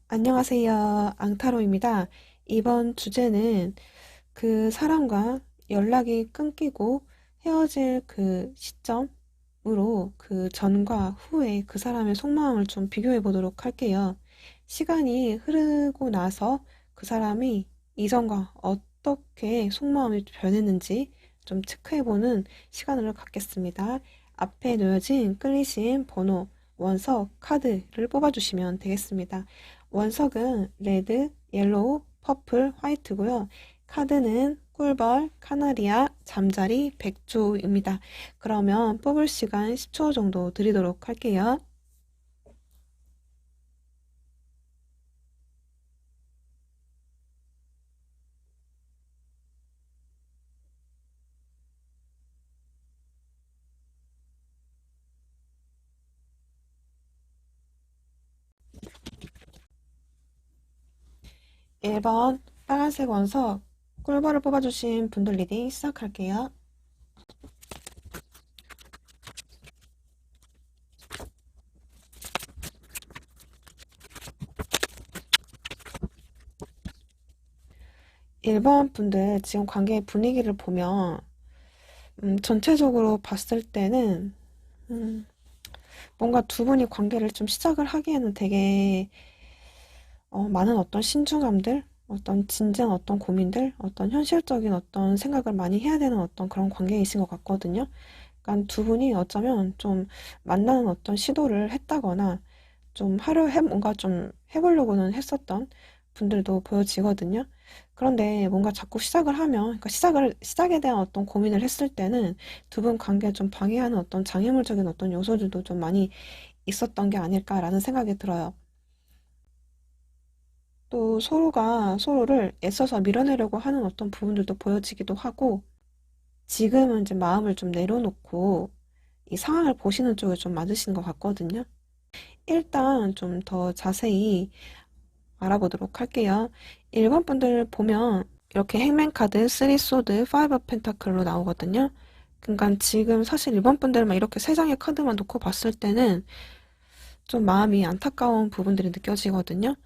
안녕하세요. 앙타로입니다. 이번 주제는 그 사람과 연락이 끊기고 헤어질 그 시점으로 그 전과 후에 그 사람의 속마음을 좀 비교해 보도록 할게요. 시간이 흐르고 나서 그 사람이 이전과 어떻게 속마음이 변했는지 좀 체크해 보는 시간을 갖겠습니다. 앞에 놓여진 끌리신 번호, 원석, 카드를 뽑아주시면 되겠습니다. 원석은 레드, 옐로우, 퍼플, 화이트고요. 카드는 꿀벌, 카나리아, 잠자리, 백조입니다. 그러면 뽑을 시간 10초 정도 드리도록 할게요. 1번 빨간색 원석 꿀벌을 뽑아주신 분들 리딩 시작할게요. 1번 분들 지금 관계의 분위기를 보면 전체적으로 봤을 때는 뭔가 두 분이 관계를 좀 시작을 하기에는 되게 많은 어떤 신중함들, 어떤 진지한 어떤 고민들, 어떤 현실적인 어떤 생각을 많이 해야 되는 어떤 그런 관계이신 것 같거든요. 그러니까 두 분이 어쩌면 좀 만나는 어떤 시도를 했다거나 좀 뭔가 좀 해보려고는 했었던 분들도 보여지거든요. 그런데 뭔가 자꾸 시작을 하면, 그러니까 시작에 대한 어떤 고민을 했을 때는 두 분 관계를 좀 방해하는 어떤 장애물적인 어떤 요소들도 좀 많이 있었던 게 아닐까라는 생각이 들어요. 또 서로가 서로를 애써서 밀어내려고 하는 어떤 부분들도 보여지기도 하고, 지금은 이제 마음을 좀 내려놓고 이 상황을 보시는 쪽에 좀 맞으시는 것 같거든요. 일단 좀 더 자세히 알아보도록 할게요. 1번 분들 보면 이렇게 행맨 카드, 3 소드, 5 펜타클로 나오거든요. 그러니까 지금 사실 1번 분들만 이렇게 세 장의 카드만 놓고 봤을 때는 좀 마음이 안타까운 부분들이 느껴지거든요.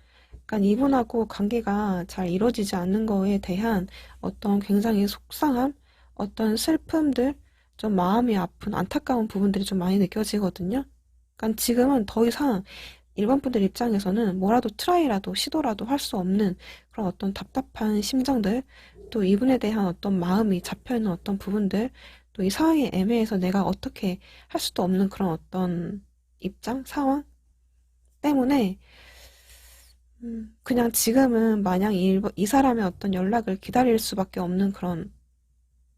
그러니까 이분하고 관계가 잘 이루어지지 않는 거에 대한 어떤 굉장히 속상함, 어떤 슬픔들, 좀 마음이 아픈 안타까운 부분들이 좀 많이 느껴지거든요. 그러니까 지금은 더 이상 일반 분들 입장에서는 뭐라도 트라이라도 시도라도 할 수 없는 그런 어떤 답답한 심정들, 또 이분에 대한 어떤 마음이 잡혀있는 어떤 부분들, 또 이 상황이 애매해서 내가 어떻게 할 수도 없는 그런 어떤 입장, 상황 때문에 그냥 지금은 마냥 이 사람의 어떤 연락을 기다릴 수밖에 없는 그런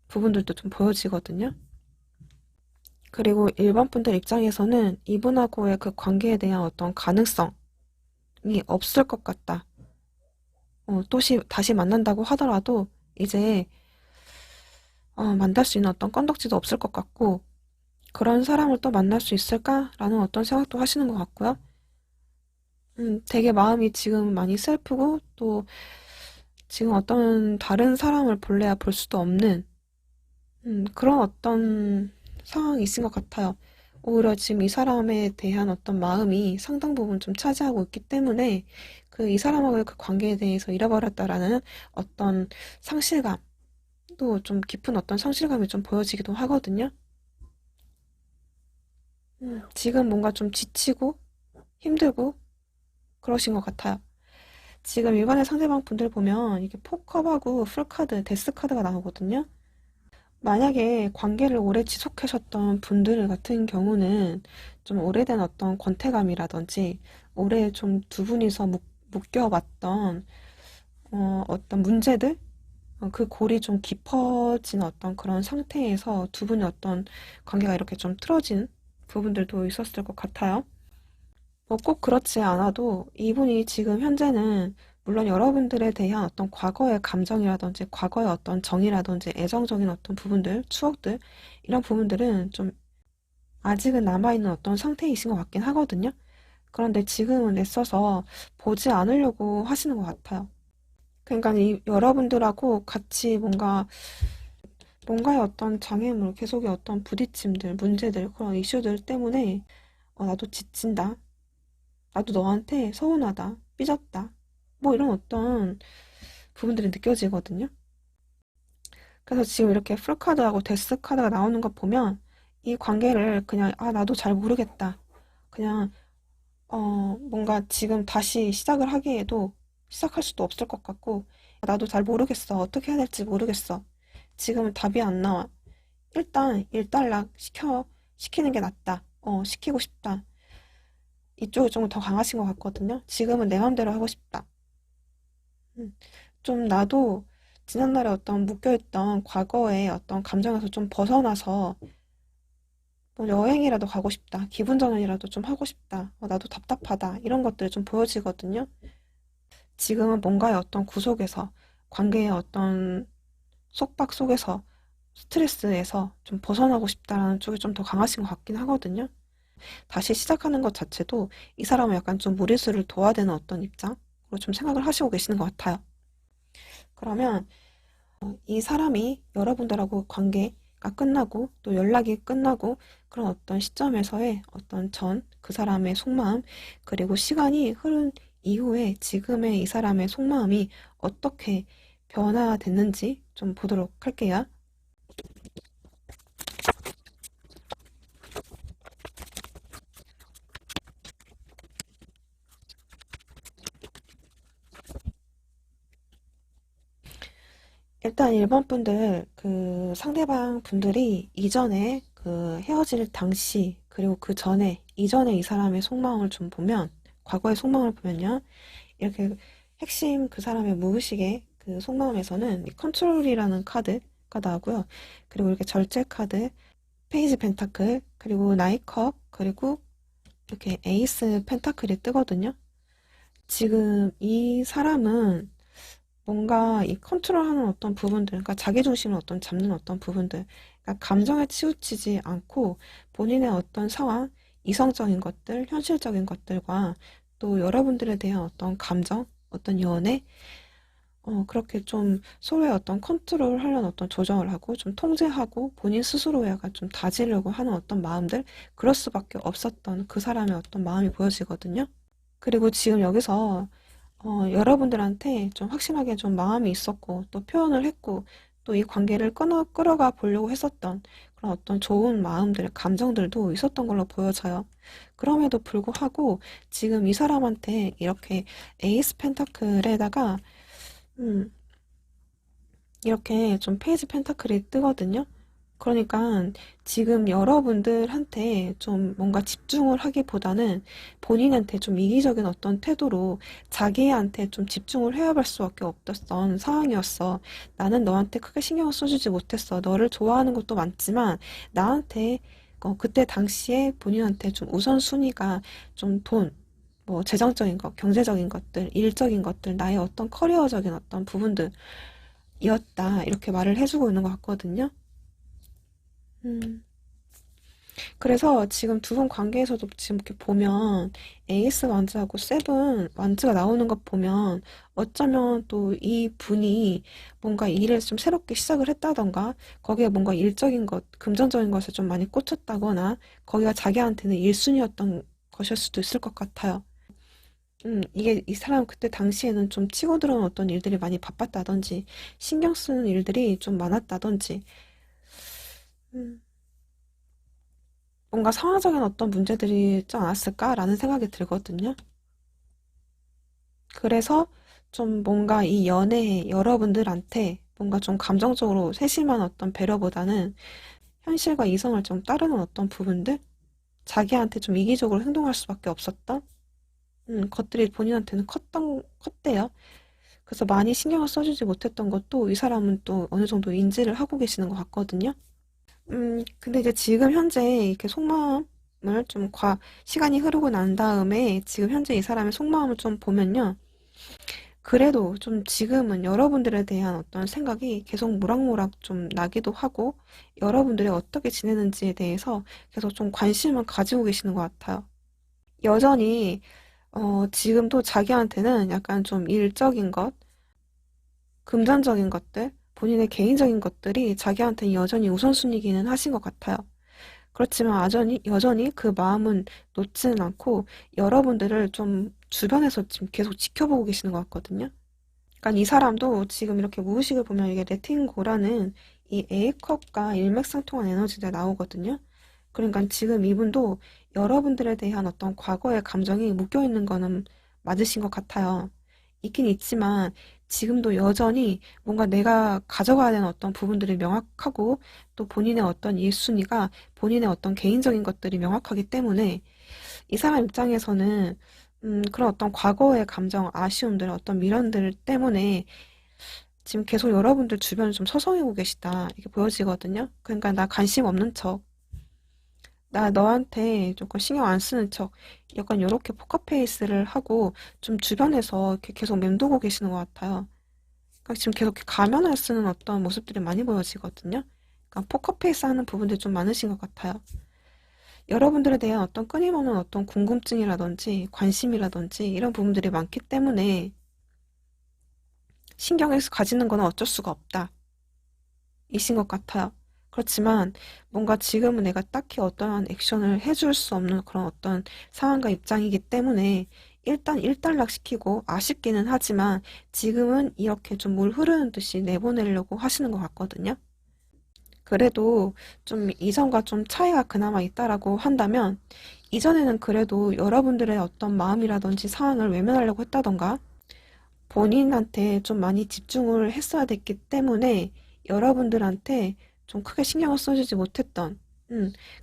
부분들도 좀 보여지거든요. 그리고 일반 분들 입장에서는 이분하고의 그 관계에 대한 어떤 가능성이 없을 것 같다. 다시 만난다고 하더라도 이제 만날 수 있는 어떤 건덕지도 없을 것 같고 그런 사람을 또 만날 수 있을까라는 어떤 생각도 하시는 것 같고요. 되게 마음이 지금 많이 슬프고 또 지금 어떤 다른 사람을 볼래야 볼 수도 없는 그런 어떤 상황이 있은 것 같아요. 오히려 지금 이 사람에 대한 어떤 마음이 상당 부분 좀 차지하고 있기 때문에 그 이 사람하고의 그 관계에 대해서 잃어버렸다라는 어떤 상실감, 또 좀 깊은 어떤 상실감이 좀 보여지기도 하거든요. 지금 뭔가 좀 지치고 힘들고 그러신 것 같아요. 지금 일반의 상대방 분들 보면 이게 포컵하고 풀카드, 데스카드가 나오거든요. 만약에 관계를 오래 지속하셨던 분들 같은 경우는 좀 오래된 어떤 권태감이라든지 오래 좀 두 분이서 묶여왔던 어떤 문제들 그 골이 좀 깊어진 어떤 그런 상태에서 두 분의 어떤 관계가 이렇게 좀 틀어진 부분들도 있었을 것 같아요. 뭐 꼭 그렇지 않아도 이분이 지금 현재는 물론 여러분들에 대한 어떤 과거의 감정이라든지 과거의 어떤 정이라든지 애정적인 어떤 부분들, 추억들 이런 부분들은 좀 아직은 남아있는 어떤 상태이신 것 같긴 하거든요. 그런데 지금은 애써서 보지 않으려고 하시는 것 같아요. 그러니까 여러분들하고 같이 뭔가의 어떤 장애물, 계속의 어떤 부딪힘들, 문제들, 그런 이슈들 때문에 나도 지친다. 나도 너한테 서운하다, 삐졌다, 뭐 이런 어떤 부분들이 느껴지거든요. 그래서 지금 이렇게 풀카드하고 데스카드가 나오는 거 보면 이 관계를 그냥 나도 잘 모르겠다. 그냥 뭔가 지금 다시 시작을 하기에도 시작할 수도 없을 것 같고 나도 잘 모르겠어. 어떻게 해야 될지 모르겠어. 지금은 답이 안 나와. 일단 일단락 시키는 게 낫다. 시키고 싶다. 이쪽이 좀 더 강하신 것 같거든요. 지금은 내 맘대로 하고 싶다. 음, 좀 나도 지난날에 어떤 묶여있던 과거의 어떤 감정에서 좀 벗어나서 뭐 여행이라도 가고 싶다. 기분 전환이라도 좀 하고 싶다. 나도 답답하다. 이런 것들이 좀 보여지거든요. 지금은 뭔가의 어떤 구속에서, 관계의 어떤 속박 속에서, 스트레스에서 좀 벗어나고 싶다라는 쪽이 좀 더 강하신 것 같긴 하거든요. 다시 시작하는 것 자체도 이 사람은 약간 좀 무리수를 둬야 되는 어떤 입장으로 좀 생각을 하시고 계시는 것 같아요. 그러면 이 사람이 여러분들하고 관계가 끝나고 또 연락이 끝나고 그런 어떤 시점에서의 어떤 그 사람의 속마음 그리고 시간이 흐른 이후에 지금의 이 사람의 속마음이 어떻게 변화됐는지 좀 보도록 할게요. 일단 1번 분들 그 상대방 분들이 이전에 그 헤어질 당시 그리고 그 전에 이전에 이 사람의 속마음을 좀 보면 과거의 속마음을 보면요 이렇게 핵심 그 사람의 무의식의 그 속마음에서는 이 컨트롤이라는 카드가 나오고요 그리고 이렇게 절제 카드 페이지 펜타클 그리고 나이컵 그리고 이렇게 에이스 펜타클이 뜨거든요. 지금 이 사람은 뭔가 이 컨트롤하는 어떤 부분들, 그러니까 자기 중심을 어떤 잡는 어떤 부분들, 그러니까 감정에 치우치지 않고 본인의 어떤 상황, 이성적인 것들, 현실적인 것들과 또 여러분들에 대한 어떤 감정, 어떤 연애, 그렇게 좀 서로의 어떤 컨트롤 하려는 어떤 조정을 하고 좀 통제하고 본인 스스로의 약간 좀 다지려고 하는 어떤 마음들, 그럴 수밖에 없었던 그 사람의 어떤 마음이 보여지거든요. 그리고 지금 여기서 여러분들한테 좀 확실하게 좀 마음이 있었고, 또 표현을 했고, 또 이 관계를 끌어가 보려고 했었던 그런 어떤 좋은 마음들, 감정들도 있었던 걸로 보여져요. 그럼에도 불구하고 지금 이 사람한테 이렇게 에이스 펜타클에다가, 음, 이렇게 좀 페이지 펜타클이 뜨거든요. 그러니까 지금 여러분들한테 좀 뭔가 집중을 하기보다는 본인한테 좀 이기적인 어떤 태도로 자기한테 좀 집중을 해야 할 수밖에 없었던 상황이었어. 나는 너한테 크게 신경을 써주지 못했어. 너를 좋아하는 것도 많지만 나한테 그때 당시에 본인한테 좀 우선순위가 좀 뭐 재정적인 것, 경제적인 것들, 일적인 것들, 나의 어떤 커리어적인 어떤 부분들이었다. 이렇게 말을 해주고 있는 것 같거든요. 음. 그래서 지금 두 분 관계에서도 지금 이렇게 보면 에이스 완즈하고 세븐 완즈가 나오는 것 보면 어쩌면 또 이 분이 뭔가 일을 좀 새롭게 시작을 했다던가 거기에 뭔가 일적인 것, 금전적인 것에 좀 많이 꽂혔다거나 거기가 자기한테는 1순위였던 것일 수도 있을 것 같아요. 이게 이 사람 그때 당시에는 좀 치고 들어온 어떤 일들이 많이 바빴다든지 신경 쓰는 일들이 좀 많았다든지 음. 뭔가 상황적인 어떤 문제들이 있지 않았을까라는 생각이 들거든요. 그래서 좀 뭔가 이 연애에 여러분들한테 뭔가 좀 감정적으로 세심한 어떤 배려보다는 현실과 이성을 좀 따르는 어떤 부분들, 자기한테 좀 이기적으로 행동할 수밖에 없었던 것들이 본인한테는 컸대요. 그래서 많이 신경을 써주지 못했던 것도 이 사람은 또 어느 정도 인지를 하고 계시는 것 같거든요. 근데 이제 지금 현재 이렇게 속마음을 좀 시간이 흐르고 난 다음에 지금 현재 이 사람의 속마음을 좀 보면요. 그래도 좀 지금은 여러분들에 대한 어떤 생각이 계속 모락모락 좀 나기도 하고 여러분들이 어떻게 지내는지에 대해서 계속 좀 관심을 가지고 계시는 것 같아요. 여전히 지금도 자기한테는 약간 좀 일적인 것, 금전적인 것들, 본인의 개인적인 것들이 자기한테는 여전히 우선순위기는 하신 것 같아요. 그렇지만 여전히 그 마음은 놓지는 않고 여러분들을 좀 주변에서 지금 계속 지켜보고 계시는 것 같거든요. 그러니까 이 사람도 지금 이렇게 무의식을 보면 이게 레팅고라는 이 A컵과 일맥상통한 에너지가 나오거든요. 그러니까 지금 이분도 여러분들에 대한 어떤 과거의 감정이 묶여있는 거는 맞으신 것 같아요. 있긴 있지만 지금도 여전히 뭔가 내가 가져가야 되는 어떤 부분들이 명확하고 또 본인의 어떤 1순위가 본인의 어떤 개인적인 것들이 명확하기 때문에 이 사람 입장에서는 그런 어떤 과거의 감정, 아쉬움들, 어떤 미련들 때문에 지금 계속 여러분들 주변을 좀 서성이고 계시다. 이렇게 보여지거든요. 그러니까 나 관심 없는 척, 나 너한테 조금 신경 안 쓰는 척, 약간 이렇게 포커페이스를 하고 좀 주변에서 이렇게 계속 맴돌고 계시는 것 같아요. 그러니까 지금 계속 이렇게 가면을 쓰는 어떤 모습들이 많이 보여지거든요. 그러니까 포커페이스 하는 부분들이 좀 많으신 것 같아요. 여러분들에 대한 어떤 끊임없는 어떤 궁금증이라든지 관심이라든지 이런 부분들이 많기 때문에 신경을 가지는 거는 어쩔 수가 없다. 이신 것 같아요. 그렇지만 뭔가 지금은 내가 딱히 어떠한 액션을 해줄 수 없는 그런 어떤 상황과 입장이기 때문에 일단 일단락시키고 아쉽기는 하지만 지금은 이렇게 좀 물 흐르는 듯이 내보내려고 하시는 것 같거든요. 그래도 좀 이전과 좀 차이가 그나마 있다라고 한다면 이전에는 그래도 여러분들의 어떤 마음이라든지 상황을 외면하려고 했다던가 본인한테 좀 많이 집중을 했어야 됐기 때문에 여러분들한테 좀 크게 신경을 써주지 못했던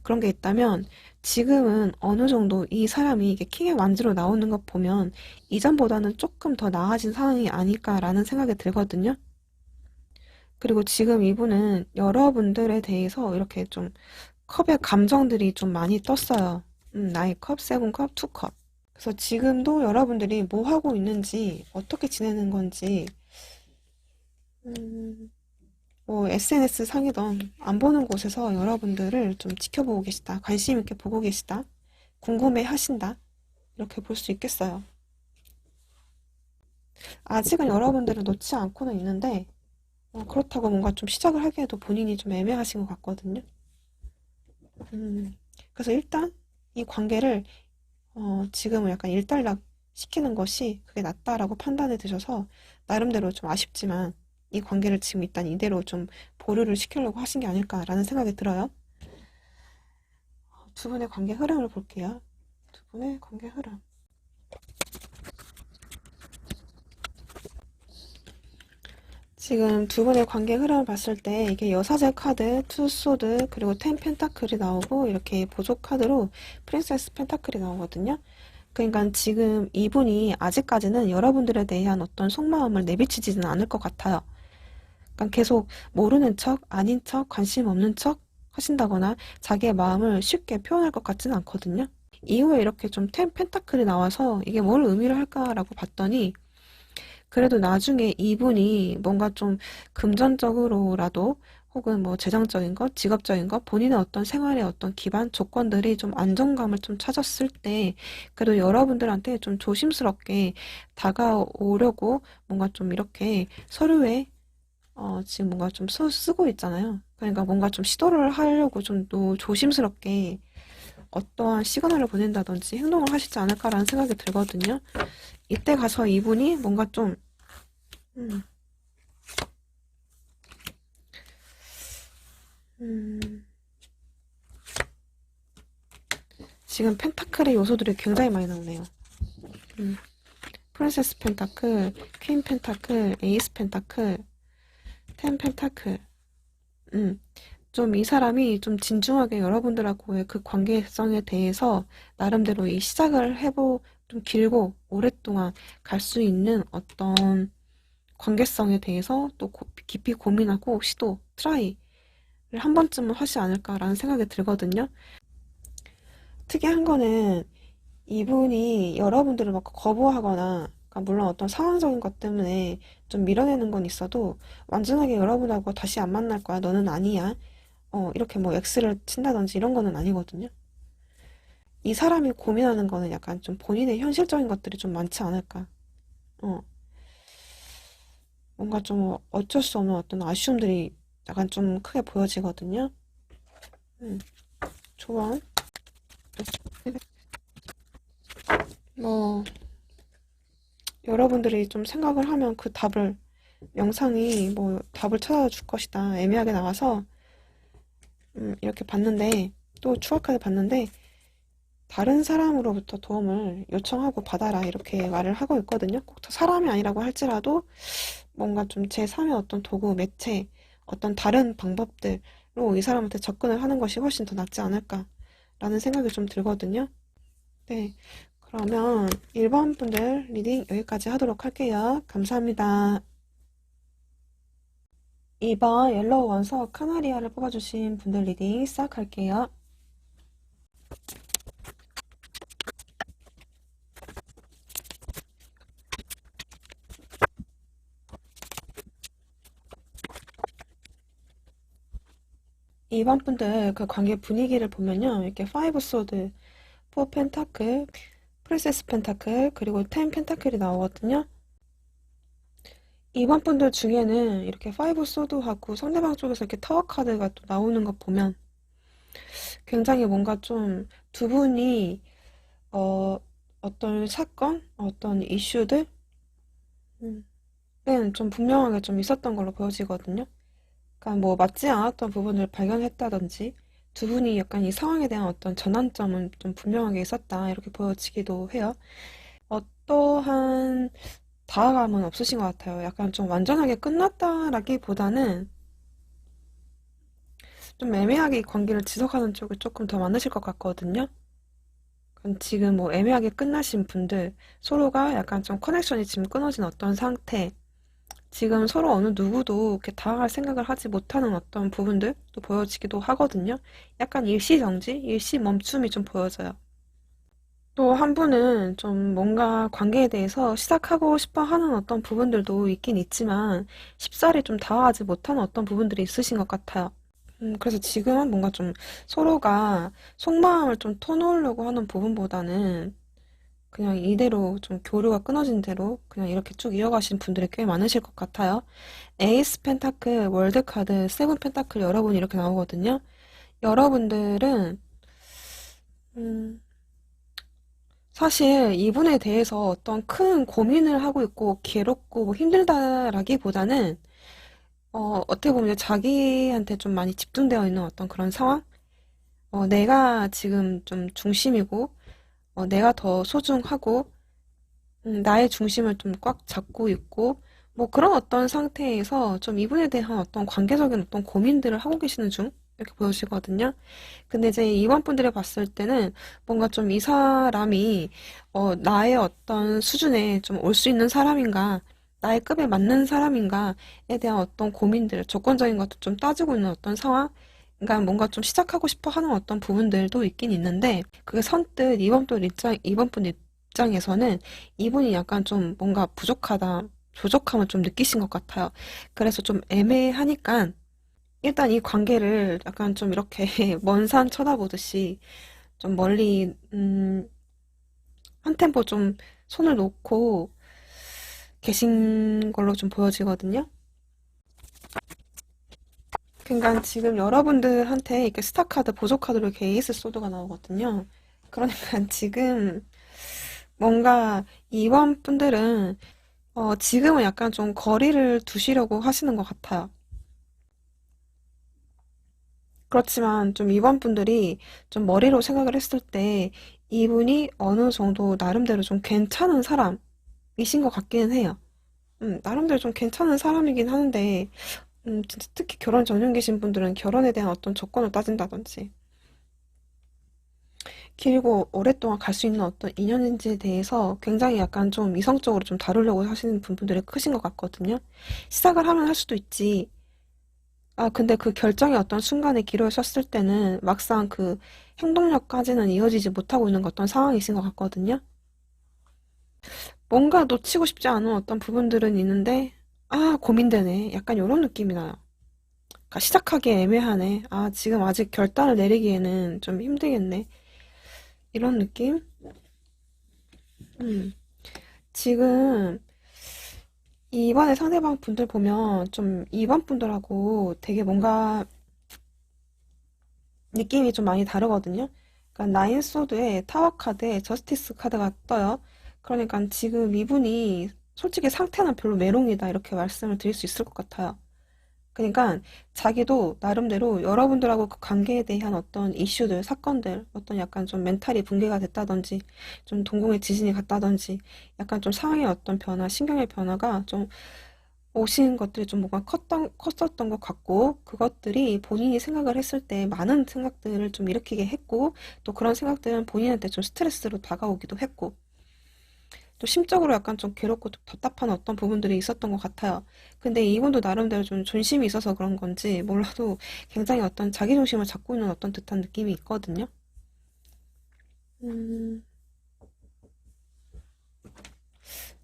그런 게 있다면 지금은 어느 정도 이 사람이 이게 킹의 완주로 나오는 것 보면 이전보다는 조금 더 나아진 상황이 아닐까라는 생각이 들거든요. 그리고 지금 이분은 여러분들에 대해서 이렇게 좀 컵의 감정들이 좀 많이 떴어요. 나의 컵, 세븐컵, 투컵. 그래서 지금도 여러분들이 뭐 하고 있는지, 어떻게 지내는 건지, 음, 뭐 SNS 상이던 안 보는 곳에서 여러분들을 좀 지켜보고 계시다. 관심 있게 보고 계시다. 궁금해 하신다. 이렇게 볼 수 있겠어요. 아직은 여러분들을 놓지 않고는 있는데, 그렇다고 뭔가 좀 시작을 하기에도 본인이 좀 애매하신 것 같거든요. 그래서 일단 이 관계를 지금은 약간 일단락 시키는 것이 그게 낫다라고 판단이 드셔서 나름대로 좀 아쉽지만 이 관계를 지금 일단 이대로 좀 보류를 시키려고 하신 게 아닐까라는 생각이 들어요. 두 분의 관계 흐름을 볼게요. 두 분의 관계 흐름. 지금 두 분의 관계 흐름을 봤을 때 이게 여사제 카드, 투소드, 그리고 텐 펜타클이 나오고 이렇게 보조 카드로 프린세스 펜타클이 나오거든요. 그러니까 지금 이분이 아직까지는 여러분들에 대한 어떤 속마음을 내비치지는 않을 것 같아요. 그러니까 계속 모르는 척, 아닌 척, 관심 없는 척 하신다거나 자기의 마음을 쉽게 표현할 것 같지는 않거든요. 이후에 이렇게 좀 텐 펜타클이 나와서 이게 뭘 의미를 할까라고 봤더니 그래도 나중에 이분이 뭔가 좀 금전적으로라도 혹은 뭐 재정적인 것, 직업적인 것, 본인의 어떤 생활의 어떤 기반 조건들이 좀 안정감을 좀 찾았을 때 그래도 여러분들한테 좀 조심스럽게 다가오려고 뭔가 좀 이렇게 서류에 지금 뭔가 좀 쓰고 있잖아요. 그러니까 뭔가 좀 시도를 하려고 좀 또 조심스럽게 어떠한 시그널을 보낸다든지 행동을 하시지 않을까라는 생각이 들거든요. 이때 가서 이분이 뭔가 좀 음, 음, 지금 펜타클의 요소들이 굉장히 많이 나오네요. 음, 프린세스 펜타클, 퀸 펜타클, 에이스 펜타클, 텐 펜타클. 좀 이 사람이 좀 진중하게 여러분들하고의 그 관계성에 대해서 나름대로 이 시작을 좀 길고 오랫동안 갈 수 있는 어떤 관계성에 대해서 또 깊이 고민하고 시도, 트라이를 한 번쯤은 하지 않을까라는 생각이 들거든요. 특이한 거는 이분이 여러분들을 막 거부하거나 그러니까 물론 어떤 상황적인 것 때문에 좀 밀어내는 건 있어도 완전하게 여러분하고 다시 안 만날 거야. 너는 아니야. 이렇게 뭐 X를 친다든지 이런 거는 아니거든요. 이 사람이 고민하는 거는 약간 좀 본인의 현실적인 것들이 좀 많지 않을까. 어, 뭔가 좀 어쩔 수 없는 어떤 아쉬움들이 약간 좀 크게 보여지거든요. 음. 조언. 뭐, 여러분들이 좀 생각을 하면 그 답을, 영상이 뭐 답을 찾아줄 것이다. 애매하게 나와서, 이렇게 봤는데, 또 추억하게 봤는데, 다른 사람으로부터 도움을 요청하고 받아라. 이렇게 말을 하고 있거든요. 꼭 사람이 아니라고 할지라도, 뭔가 좀 제3의 어떤 도구, 매체, 어떤 다른 방법들로 이 사람한테 접근을 하는 것이 훨씬 더 낫지 않을까라는 생각이 좀 들거든요. 네. 그러면 1번 분들 리딩 여기까지 하도록 할게요. 감사합니다. 2번 옐로우 원석 카나리아를 뽑아주신 분들 리딩 시작할게요. 2번 분들 그 관계 분위기를 보면요. 이렇게 5 소드, 4 펜타클, 프린세스 펜타클, 그리고 10 펜타클이 나오거든요. 2번 분들 중에는 이렇게 5 소드하고 상대방 쪽에서 이렇게 타워 카드가 또 나오는 거 보면 굉장히 뭔가 좀 두 분이 어떤 사건, 어떤 이슈들 은 좀 분명하게 좀 있었던 걸로 보여지거든요. 그러니까 뭐 맞지 않았던 부분을 발견했다든지 두 분이 약간 이 상황에 대한 어떤 전환점은 좀 분명하게 있었다 이렇게 보여지기도 해요. 어떠한 다가감은 없으신 것 같아요. 약간 좀 완전하게 끝났다라기보다는 좀 애매하게 이 관계를 지속하는 쪽이 조금 더 많으실 것 같거든요. 그럼 지금 뭐 애매하게 끝나신 분들, 서로가 약간 좀 커넥션이 지금 끊어진 어떤 상태, 지금 서로 어느 누구도 이렇게 다가갈 생각을 하지 못하는 어떤 부분들도 보여지기도 하거든요. 약간 일시정지, 일시 멈춤이 좀 보여져요. 또 한 분은 좀 뭔가 관계에 대해서 시작하고 싶어 하는 어떤 부분들도 있긴 있지만 쉽사리 좀 다가가지 못하는 어떤 부분들이 있으신 것 같아요. 그래서 지금은 뭔가 좀 서로가 속마음을 좀 터놓으려고 하는 부분보다는 그냥 이대로 좀 교류가 끊어진 대로 그냥 이렇게 쭉 이어가신 분들이 꽤 많으실 것 같아요. 에이스 펜타클, 월드카드, 세븐 펜타클 여러분이 이렇게 나오거든요. 여러분들은 음, 사실 이분에 대해서 어떤 큰 고민을 하고 있고 괴롭고 뭐 힘들다라기보다는 어떻게 보면 자기한테 좀 많이 집중되어 있는 어떤 그런 상황? 내가 지금 좀 중심이고 내가 더 소중하고 나의 중심을 좀 꽉 잡고 있고 뭐 그런 어떤 상태에서 좀 이분에 대한 어떤 관계적인 어떤 고민들을 하고 계시는 중 이렇게 보여지거든요. 근데 이제 이번 분들이 봤을 때는 뭔가 좀 이 사람이 나의 어떤 수준에 좀 올 수 있는 사람인가, 나의 급에 맞는 사람인가에 대한 어떤 고민들, 조건적인 것도 좀 따지고 있는 어떤 상황. 그러니까 뭔가 좀 시작하고 싶어 하는 어떤 부분들도 있긴 있는데, 그게 선뜻 이번 분 입장에서는 이분이 약간 좀 뭔가 부족함을 좀 느끼신 것 같아요. 그래서 좀 애매하니까, 일단 이 관계를 약간 좀 이렇게 먼 산 쳐다보듯이 좀 멀리 한 템포 좀 손을 놓고 계신 걸로 좀 보여지거든요. 그러니까 지금 여러분들한테 이렇게 스타카드, 보조카드로 이렇게 에이스 소드가 나오거든요. 그러니까 지금 뭔가 이번 분들은 지금은 약간 좀 거리를 두시려고 하시는 것 같아요. 그렇지만 좀 이번 분들이 좀 머리로 생각을 했을 때 이분이 어느 정도 나름대로 좀 괜찮은 사람이신 것 같기는 해요. 나름대로 좀 괜찮은 사람이긴 하는데, 진짜 특히 결혼 전형 계신 분들은 결혼에 대한 어떤 조건을 따진다든지, 길고 오랫동안 갈 수 있는 어떤 인연인지에 대해서 굉장히 약간 좀 이성적으로 좀 다루려고 하시는 분들이 크신 것 같거든요. 시작을 하면 할 수도 있지. 아, 근데 그 결정의 어떤 순간에 기로에 섰을 때는 막상 그 행동력까지는 이어지지 못하고 있는 어떤 상황이신 것 같거든요. 뭔가 놓치고 싶지 않은 어떤 부분들은 있는데, 아, 고민되네. 약간 이런 느낌이 나요. 그러니까 시작하기 애매하네. 아, 지금 아직 결단을 내리기에는 좀 힘들겠네. 이런 느낌? 음. 지금 이번에 상대방 분들 보면 좀 이번 분들하고 되게 뭔가 느낌이 좀 많이 다르거든요. 그러니까 나인 소드에 타워 카드에 저스티스 카드가 떠요. 그러니까 지금 이분이 솔직히 상태는 별로 메롱이다 이렇게 말씀을 드릴 수 있을 것 같아요. 그러니까 자기도 나름대로 여러분들하고 그 관계에 대한 어떤 이슈들, 사건들, 어떤 약간 좀 멘탈이 붕괴가 됐다든지, 좀 동공에 지진이 갔다든지, 약간 좀 상황의 어떤 변화, 신경의 변화가 좀 오신 것들이 좀 뭔가 컸었던 것 같고, 그것들이 본인이 생각을 했을 때 많은 생각들을 좀 일으키게 했고, 또 그런 생각들은 본인한테 좀 스트레스로 다가오기도 했고, 또 심적으로 약간 좀 괴롭고 좀 답답한 어떤 부분들이 있었던 것 같아요. 근데 이분도 나름대로 좀 존심이 있어서 그런 건지 몰라도 굉장히 어떤 자기중심을 잡고 있는 어떤 듯한 느낌이 있거든요. 음,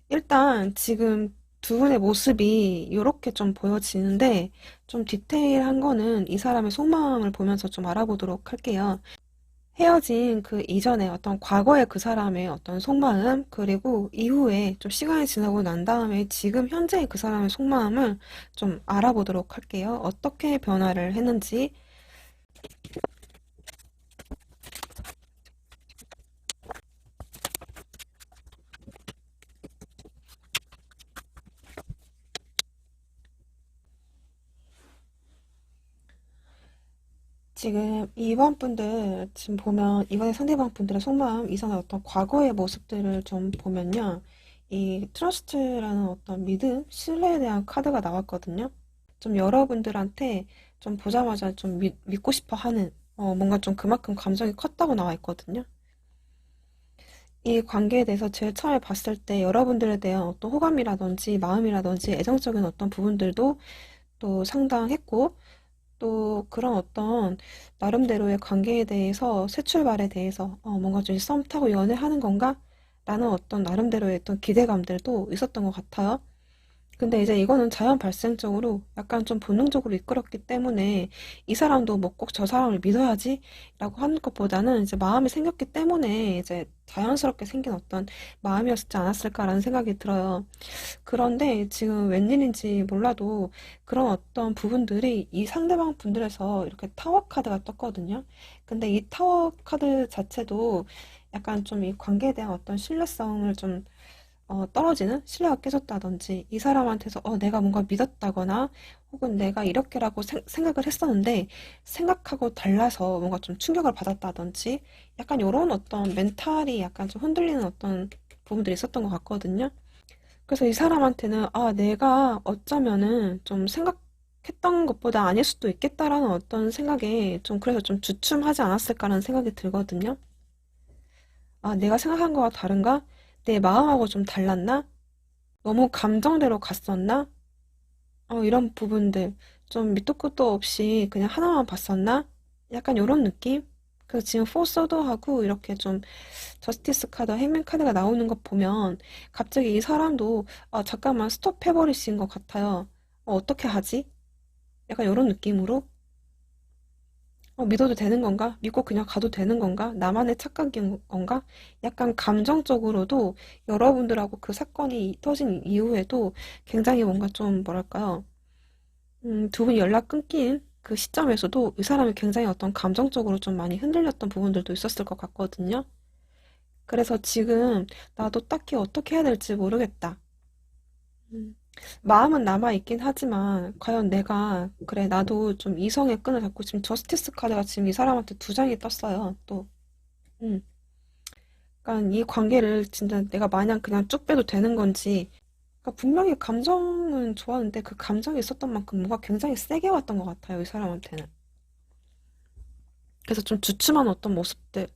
일단 지금 두 분의 모습이 이렇게 좀 보여지는데 좀 디테일한 거는 이 사람의 속마음을 보면서 좀 알아보도록 할게요. 헤어진 그 이전에 어떤 과거의 그 사람의 어떤 속마음, 그리고 이후에 좀 시간이 지나고 난 다음에 지금 현재의 그 사람의 속마음을 좀 알아보도록 할게요. 어떻게 변화를 했는지. 지금 이번 분들, 지금 보면 이번에 상대방 분들의 속마음, 이전의 어떤 과거의 모습들을 좀 보면요. 이 트러스트라는 어떤 믿음, 신뢰에 대한 카드가 나왔거든요. 좀 여러분들한테 좀 보자마자 좀 믿고 싶어 하는 뭔가 좀 그만큼 감정이 컸다고 나와 있거든요. 이 관계에 대해서 제일 처음에 봤을 때 여러분들에 대한 어떤 호감이라든지 마음이라든지 애정적인 어떤 부분들도 또 상당했고 또 그런 어떤 나름대로의 관계에 대해서 새 출발에 대해서 뭔가 좀 썸 타고 연애하는 건가? 라는 어떤 나름대로의 어떤 기대감들도 있었던 것 같아요. 근데 이제 이거는 자연 발생적으로 약간 좀 본능적으로 이끌었기 때문에 이 사람도 뭐 꼭 저 사람을 믿어야지 라고 하는 것보다는 이제 마음이 생겼기 때문에 이제 자연스럽게 생긴 어떤 마음이었지 않았을까라는 생각이 들어요. 그런데 지금 웬일인지 몰라도 그런 어떤 부분들이 이 상대방 분들에서 이렇게 타워 카드가 떴거든요. 근데 이 타워 카드 자체도 약간 좀 이 관계에 대한 어떤 신뢰성을 좀 떨어지는 신뢰가 깨졌다든지 이 사람한테서 내가 뭔가 믿었다거나 혹은 내가 이렇게라고 생각을 했었는데 생각하고 달라서 뭔가 좀 충격을 받았다든지 약간 이런 어떤 멘탈이 약간 좀 흔들리는 어떤 부분들이 있었던 것 같거든요. 그래서 이 사람한테는 내가 어쩌면은 좀 생각했던 것보다 아닐 수도 있겠다라는 어떤 생각에 좀 그래서 좀 주춤하지 않았을까라는 생각이 들거든요. 내가 생각한 거와 다른가? 내 마음하고 좀 달랐나? 너무 감정대로 갔었나? 이런 부분들 좀 밑도 끝도 없이 그냥 하나만 봤었나? 약간 이런 느낌? 그래서 지금 포서드하고 이렇게 좀 저스티스 카드, 행맨 카드가 나오는 거 보면 갑자기 이 사람도 잠깐만 스톱해버리신 것 같아요. 어떻게 하지? 약간 이런 느낌으로 믿어도 되는 건가? 믿고 그냥 가도 되는 건가? 나만의 착각인 건가? 약간 감정적으로도 여러분들하고 그 사건이 터진 이후에도 굉장히 뭔가 좀 뭐랄까요? 두 분이 연락 끊긴 그 시점에서도 이 사람이 굉장히 어떤 감정적으로 좀 많이 흔들렸던 부분들도 있었을 것 같거든요. 그래서 지금 나도 딱히 어떻게 해야 될지 모르겠다. 음, 마음은 남아있긴 하지만 과연 내가 그래 나도 좀 이성의 끈을 잡고 지금 저스티스 카드가 지금 이 사람한테 두 장이 떴어요. 또 음, 그러니까 이 관계를 진짜 내가 마냥 그냥 쭉 빼도 되는 건지 그러니까 분명히 감정은 좋았는데 그 감정이 있었던 만큼 뭔가 굉장히 세게 왔던 것 같아요. 이 사람한테는. 그래서 좀 주춤한 어떤 모습들.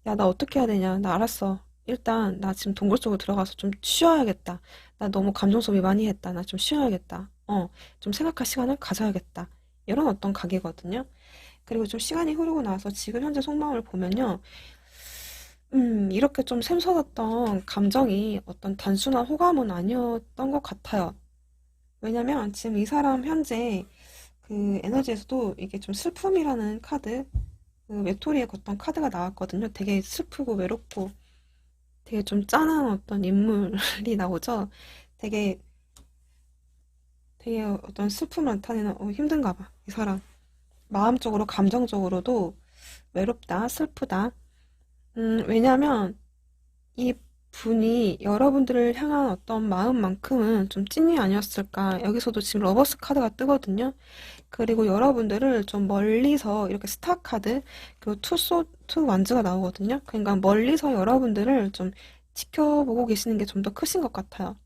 야, 나 어떻게 해야 되냐? 나 알았어. 일단 나 지금 동굴 속으로 들어가서 좀 쉬어야겠다. 나 너무 감정 소비 많이 했다. 나 좀 쉬어야겠다. 좀 생각할 시간을 가져야겠다. 이런 어떤 각이거든요. 그리고 좀 시간이 흐르고 나서 지금 현재 속마음을 보면요. 이렇게 좀 샘솟았던 감정이 어떤 단순한 호감은 아니었던 것 같아요. 왜냐면 지금 이 사람 현재 그 에너지에서도 이게 좀 슬픔이라는 카드, 그 외톨이의 어떤 카드가 나왔거든요. 되게 슬프고 외롭고 되게 좀 짠한 어떤 인물이 나오죠. 되게 되게 어떤 슬픔을 나타내는 힘든가 봐. 이 사람. 마음적으로 감정적으로도 외롭다, 슬프다. 왜냐면 이 분이 여러분들을 향한 어떤 마음만큼은 좀 찐이 아니었을까. 여기서도 지금 러버스 카드가 뜨거든요. 그리고 여러분들을 좀 멀리서 이렇게 스타 카드, 그리고 투 완즈가 나오거든요. 그러니까 멀리서 여러분들을 좀 지켜보고 계시는 게 좀 더 크신 것 같아요.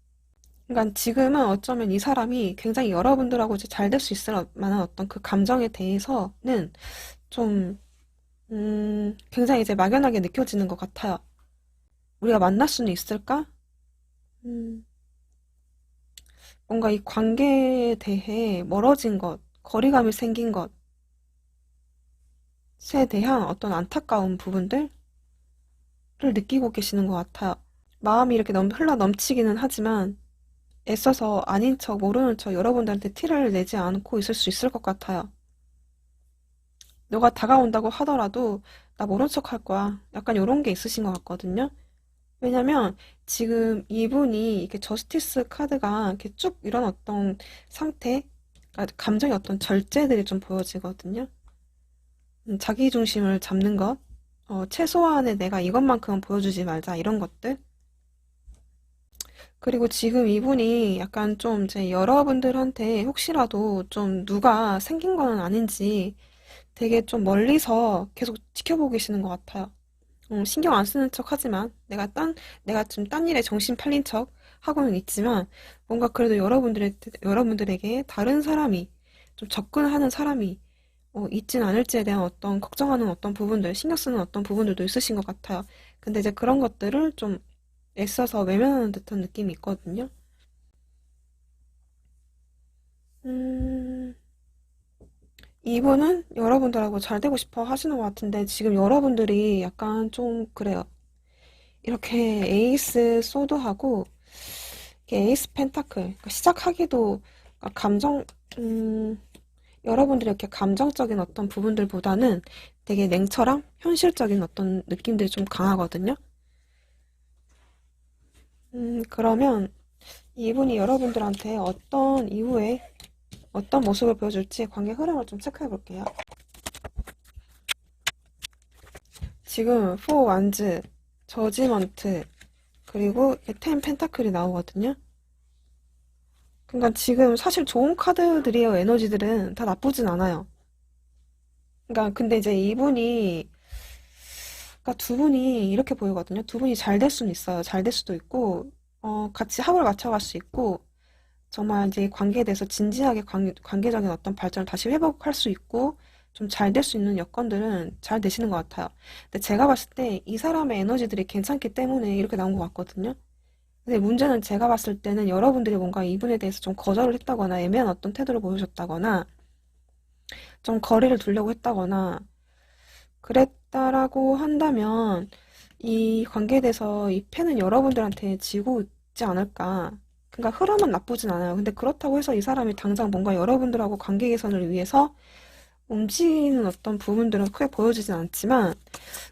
그러니까 지금은 어쩌면 이 사람이 굉장히 여러분들하고 이제 잘 될 수 있을 만한 어떤 그 감정에 대해서는 좀, 굉장히 이제 막연하게 느껴지는 것 같아요. 우리가 만날 수는 있을까? 음, 뭔가 이 관계에 대해 멀어진 것, 거리감이 생긴 것에 대한 어떤 안타까운 부분들을 느끼고 계시는 것 같아요. 마음이 이렇게 흘러 넘치기는 하지만 애써서 아닌 척, 모르는 척 여러분들한테 티를 내지 않고 있을 수 있을 것 같아요. 너가 다가온다고 하더라도 나 모른 척 할 거야. 약간 이런 게 있으신 것 같거든요. 왜냐면 지금 이분이 이렇게 저스티스 카드가 이렇게 쭉 이런 어떤 상태, 그러니까 감정의 어떤 절제들이 좀 보여지거든요. 자기 중심을 잡는 것, 최소한의 내가 이것만큼은 보여주지 말자 이런 것들. 그리고 지금 이분이 약간 좀 이제 여러분들한테 혹시라도 좀 누가 생긴 건 아닌지 되게 좀 멀리서 계속 지켜보고 계시는 것 같아요. 신경 안 쓰는 척 하지만 내가 좀 딴 일에 정신 팔린 척 하고는 있지만 뭔가 그래도 여러분들에게 다른 사람이 좀 접근하는 사람이 있진 않을지에 대한 어떤 걱정하는 어떤 부분들, 신경 쓰는 어떤 부분들도 있으신 것 같아요. 근데 이제 그런 것들을 좀 애써서 외면하는 듯한 느낌이 있거든요. 음, 이분은 여러분들하고 잘 되고 싶어 하시는 것 같은데 지금 여러분들이 약간 좀 그래요. 이렇게 에이스 소드하고 이렇게 에이스 펜타클 그러니까 시작하기도 그러니까 음, 여러분들이 이렇게 감정적인 어떤 부분들보다는 되게 냉철함, 현실적인 어떤 느낌들이 좀 강하거든요. 그러면 이분이 여러분들한테 어떤 이후에 어떤 모습을 보여줄지 관계 흐름을 좀 체크해 볼게요. 지금 4 완즈, 저지먼트, 그리고 10 펜타클이 나오거든요. 그러니까 지금 사실 좋은 카드들이에요. 에너지들은 다 나쁘진 않아요. 그러니까 근데 이제 이분이 그러니까 두 분이 이렇게 보이거든요. 두 분이 잘 될 수는 있어요. 잘 될 수도 있고 같이 합을 맞춰갈 수 있고 정말 이제 관계에 대해서 진지하게 관계적인 어떤 발전을 다시 회복할 수 있고 좀 잘 될 수 있는 여건들은 잘 되시는 것 같아요. 근데 제가 봤을 때 이 사람의 에너지들이 괜찮기 때문에 이렇게 나온 것 같거든요. 근데 문제는 제가 봤을 때는 여러분들이 뭔가 이분에 대해서 좀 거절을 했다거나 애매한 어떤 태도를 보여줬다거나 좀 거리를 두려고 했다거나 그랬다라고 한다면 이 관계에 대해서 이 패는 여러분들한테 지고 있지 않을까. 그러니까 흐름은 나쁘진 않아요. 근데 그렇다고 해서 이 사람이 당장 뭔가 여러분들하고 관계 개선을 위해서 움직이는 어떤 부분들은 크게 보여지진 않지만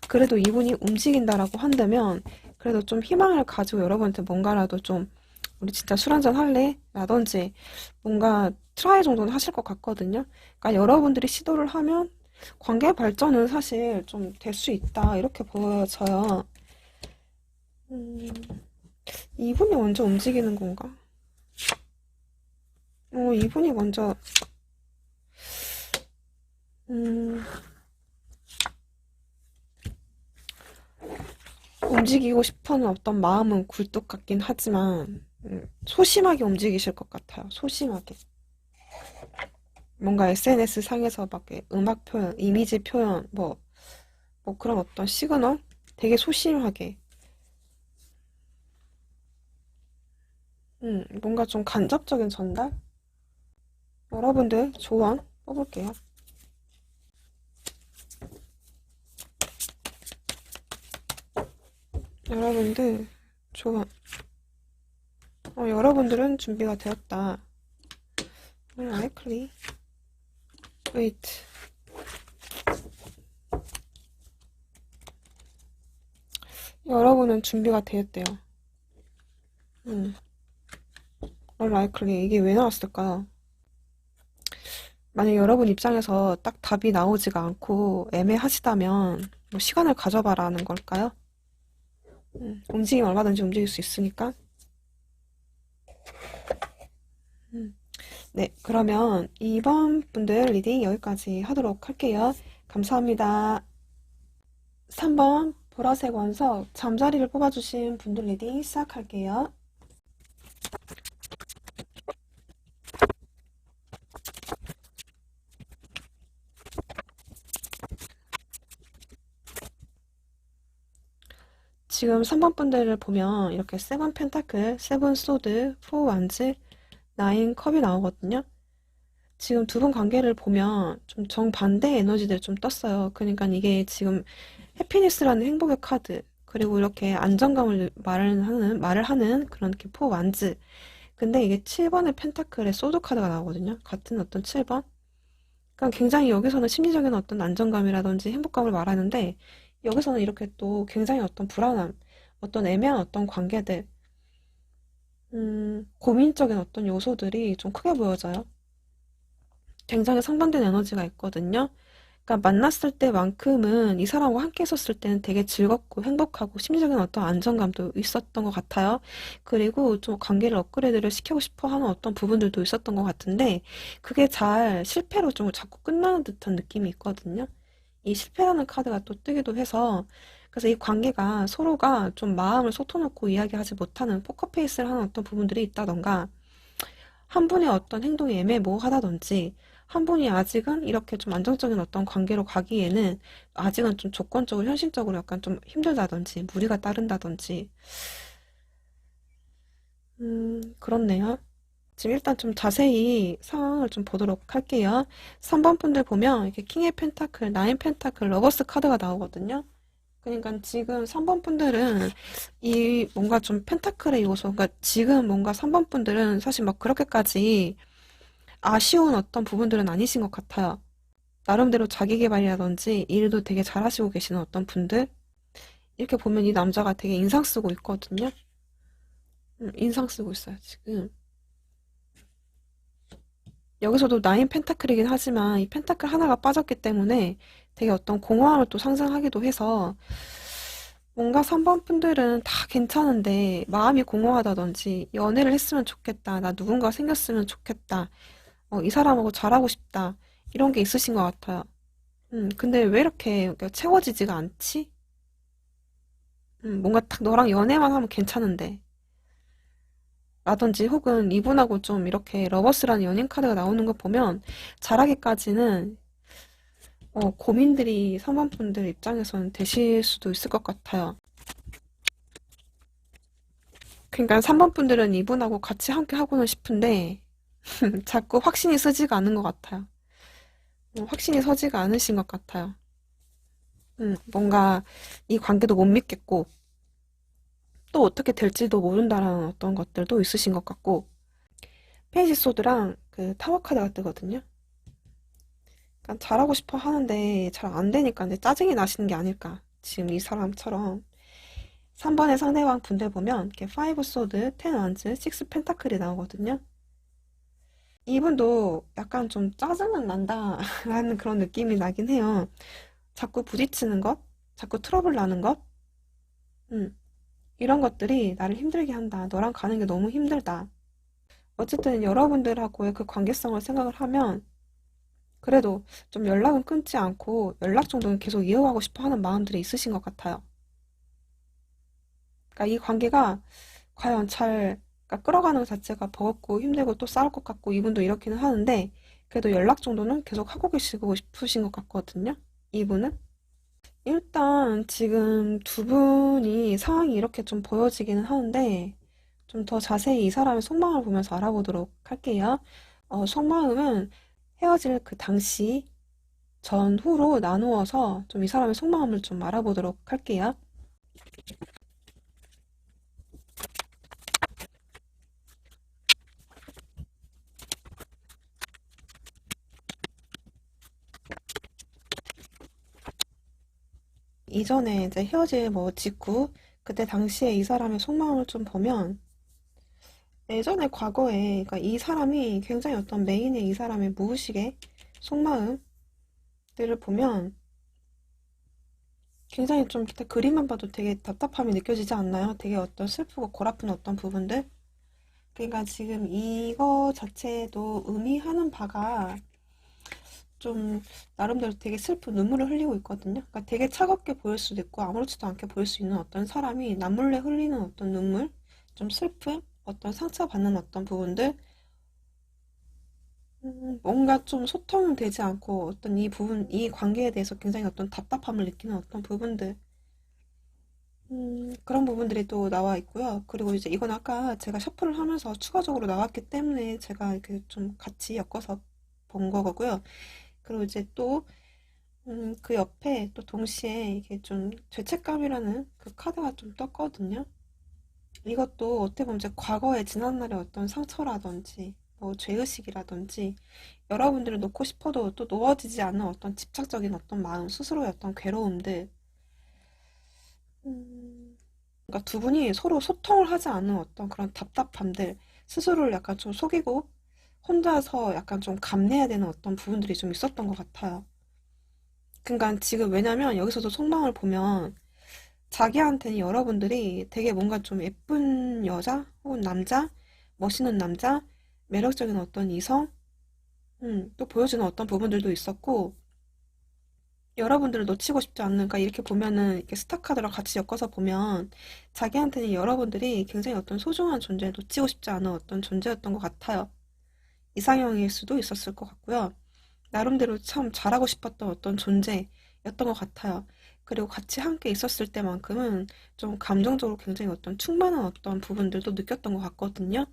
그래도 이분이 움직인다라고 한다면 그래도 좀 희망을 가지고 여러분한테 뭔가라도 좀 우리 진짜 술 한잔 할래? 라든지 뭔가 트라이 정도는 하실 것 같거든요. 그러니까 여러분들이 시도를 하면 관계 발전은 사실 좀 될 수 있다 이렇게 보여져요. 음, 이분이 먼저 움직이는 건가? 이분이 먼저 음, 움직이고 싶어하는 어떤 마음은 굴뚝 같긴 하지만 소심하게 움직이실 것 같아요. 소심하게. 뭔가 SNS 상에서 막 음악 표현, 이미지 표현, 뭐 그런 어떤 시그널? 되게 소심하게. 뭔가 좀 간접적인 전달? 여러분들 조언 뽑을게요. 여러분들 조언. 여러분들은 준비가 되었다. likely. wait. 여러분은 준비가 되었대요. likely. 이게 왜 나왔을까요? 만약 여러분 입장에서 딱 답이 나오지가 않고 애매하시다면 뭐 시간을 가져봐라는 걸까요? 움직이면 얼마든지 움직일 수 있으니까. 음, 네, 그러면 이번 분들 리딩 여기까지 하도록 할게요. 감사합니다. 3번 보라색 원석 잠자리를 뽑아주신 분들 리딩 시작할게요. 지금 3번 분들을 보면 이렇게 세븐 펜타클, 세븐 소드, 포 완즈, 나인 컵이 나오거든요. 지금 두 분 관계를 보면 좀 정반대 에너지들이 좀 떴어요. 그러니까 이게 지금 해피니스라는 행복의 카드, 그리고 이렇게 안정감을 말을 하는 그런 이렇게 포 완즈. 근데 이게 7번의 펜타클의 소드 카드가 나오거든요. 같은 어떤 7번. 그러니까 굉장히 여기서는 심리적인 어떤 안정감이라든지 행복감을 말하는데, 여기서는 이렇게 또 굉장히 어떤 불안함, 어떤 애매한 어떤 관계들, 고민적인 어떤 요소들이 좀 크게 보여져요. 굉장히 상반된 에너지가 있거든요. 그러니까 만났을 때만큼은 이 사람과 함께 있었을 때는 되게 즐겁고 행복하고 심리적인 어떤 안정감도 있었던 것 같아요. 그리고 좀 관계를 업그레이드를 시키고 싶어 하는 어떤 부분들도 있었던 것 같은데, 그게 잘 실패로 좀 자꾸 끝나는 듯한 느낌이 있거든요. 이 실패라는 카드가 또 뜨기도 해서, 그래서 이 관계가 서로가 좀 마음을 쏟아놓고 이야기하지 못하는 포커페이스를 하는 어떤 부분들이 있다던가, 한 분의 어떤 행동이 애매모호하다든지, 한 분이 아직은 이렇게 좀 안정적인 어떤 관계로 가기에는 아직은 좀 조건적으로 현실적으로 약간 좀 힘들다든지 무리가 따른다든지, 그렇네요. 지금 일단 좀 자세히 상황을 좀 보도록 할게요. 3번 분들 보면 이렇게 킹의 펜타클, 나인 펜타클, 러버스 카드가 나오거든요. 그러니까 지금 3번 분들은 이 뭔가 좀 펜타클의 요소, 그러니까 지금 뭔가 3번 분들은 사실 막 그렇게까지 아쉬운 어떤 부분들은 아니신 것 같아요. 나름대로 자기 개발이라든지 일도 되게 잘하시고 계시는 어떤 분들. 이렇게 보면 이 남자가 되게 인상 쓰고 있거든요. 인상 쓰고 있어요, 지금. 여기서도 나인 펜타클이긴 하지만 이 펜타클 하나가 빠졌기 때문에 되게 어떤 공허함을 또 상상하기도 해서, 뭔가 3번 분들은 다 괜찮은데 마음이 공허하다든지 연애를 했으면 좋겠다. 나 누군가 생겼으면 좋겠다. 이 사람하고 잘하고 싶다. 이런 게 있으신 것 같아요. 근데 왜 이렇게 채워지지가 않지? 뭔가 딱 너랑 연애만 하면 괜찮은데. 라든지 혹은 이분하고 좀 이렇게 러버스라는 연인 카드가 나오는 거 보면 잘하기까지는 고민들이 3번 분들 입장에서는 되실 수도 있을 것 같아요. 그러니까 3번 분들은 이분하고 같이 함께 하고는 싶은데 자꾸 확신이 서지가 않은 것 같아요. 확신이 서지가 않으신 것 같아요. 뭔가 이 관계도 못 믿겠고 또 어떻게 될지도 모른다라는 어떤 것들도 있으신 것 같고, 페이지 소드랑 그 타워 카드가 뜨거든요. 그러니까 잘하고 싶어 하는데 잘 안 되니까 이제 짜증이 나시는 게 아닐까. 지금 이 사람처럼 3번의 상대방 분들 보면 이렇게 5 소드, 10 원즈, 6 펜타클이 나오거든요. 이분도 약간 좀 짜증은 난다라는 그런 느낌이 나긴 해요. 자꾸 부딪히는 것, 자꾸 트러블 나는 것, 음, 이런 것들이 나를 힘들게 한다. 너랑 가는 게 너무 힘들다. 어쨌든 여러분들하고의 그 관계성을 생각을 하면 그래도 좀 연락은 끊지 않고 연락 정도는 계속 이어가고 싶어 하는 마음들이 있으신 것 같아요. 그러니까 이 관계가 과연 잘, 그러니까 끌어가는 것 자체가 버겁고 힘들고 또 싸울 것 같고 이분도 이렇기는 하는데, 그래도 연락 정도는 계속 하고 계시고 싶으신 것 같거든요. 이분은. 일단 지금 두 분이 상황이 이렇게 좀 보여지기는 하는데, 좀 더 자세히 이 사람의 속마음을 보면서 알아보도록 할게요. 속마음은 헤어질 그 당시 전후로 나누어서 좀 이 사람의 속마음을 좀 알아보도록 할게요. 이전에 이제 헤어질 뭐 직후, 그때 당시에 이 사람의 속마음을 좀 보면, 예전에 과거에, 그러니까 이 사람이 굉장히 어떤 메인의 이 사람의 무의식에 속마음들을 보면 굉장히 좀 기타 그림만 봐도 되게 답답함이 느껴지지 않나요? 되게 어떤 슬프고 골아픈 어떤 부분들? 그러니까 지금 이거 자체도 의미하는 바가 좀 나름대로 되게 슬픈 눈물을 흘리고 있거든요. 그러니까 되게 차갑게 보일 수도 있고 아무렇지도 않게 보일 수 있는 어떤 사람이 남몰래 흘리는 어떤 눈물, 좀 슬픔, 어떤 상처받는 어떤 부분들, 뭔가 좀 소통되지 않고 어떤 이 부분, 이 관계에 대해서 굉장히 어떤 답답함을 느끼는 어떤 부분들, 그런 부분들이 또 나와 있고요. 그리고 이제 이건 아까 제가 셔플을 하면서 추가적으로 나왔기 때문에 제가 이렇게 좀 같이 엮어서 본 거고요. 그리고 이제 또 그 옆에 또 동시에 이게 좀 죄책감이라는 그 카드가 좀 떴거든요. 이것도 어떻게 보면 이제 과거의 지난날의 어떤 상처라든지 뭐 죄의식이라든지 여러분들을 놓고 싶어도 또 놓아지지 않는 어떤 집착적인 어떤 마음, 스스로의 어떤 괴로움들, 음, 그러니까 두 분이 서로 소통을 하지 않는 어떤 그런 답답함들, 스스로를 약간 좀 속이고 혼자서 약간 좀 감내해야 되는 어떤 부분들이 좀 있었던 것 같아요. 그러니까 지금 왜냐면 여기서도 속마음을 보면 자기한테는 여러분들이 되게 뭔가 좀 예쁜 여자 혹은 남자, 멋있는 남자, 매력적인 어떤 이성, 또 보여주는 어떤 부분들도 있었고 여러분들을 놓치고 싶지 않는, 그러니까 이렇게 보면은 이렇게 스타카드랑 같이 엮어서 보면 자기한테는 여러분들이 굉장히 어떤 소중한 존재, 놓치고 싶지 않은 어떤 존재였던 것 같아요. 이상형일 수도 있었을 것 같고요. 나름대로 참 잘하고 싶었던 어떤 존재였던 것 같아요. 그리고 같이 함께 있었을 때만큼은 좀 감정적으로 굉장히 어떤 충만한 어떤 부분들도 느꼈던 것 같거든요.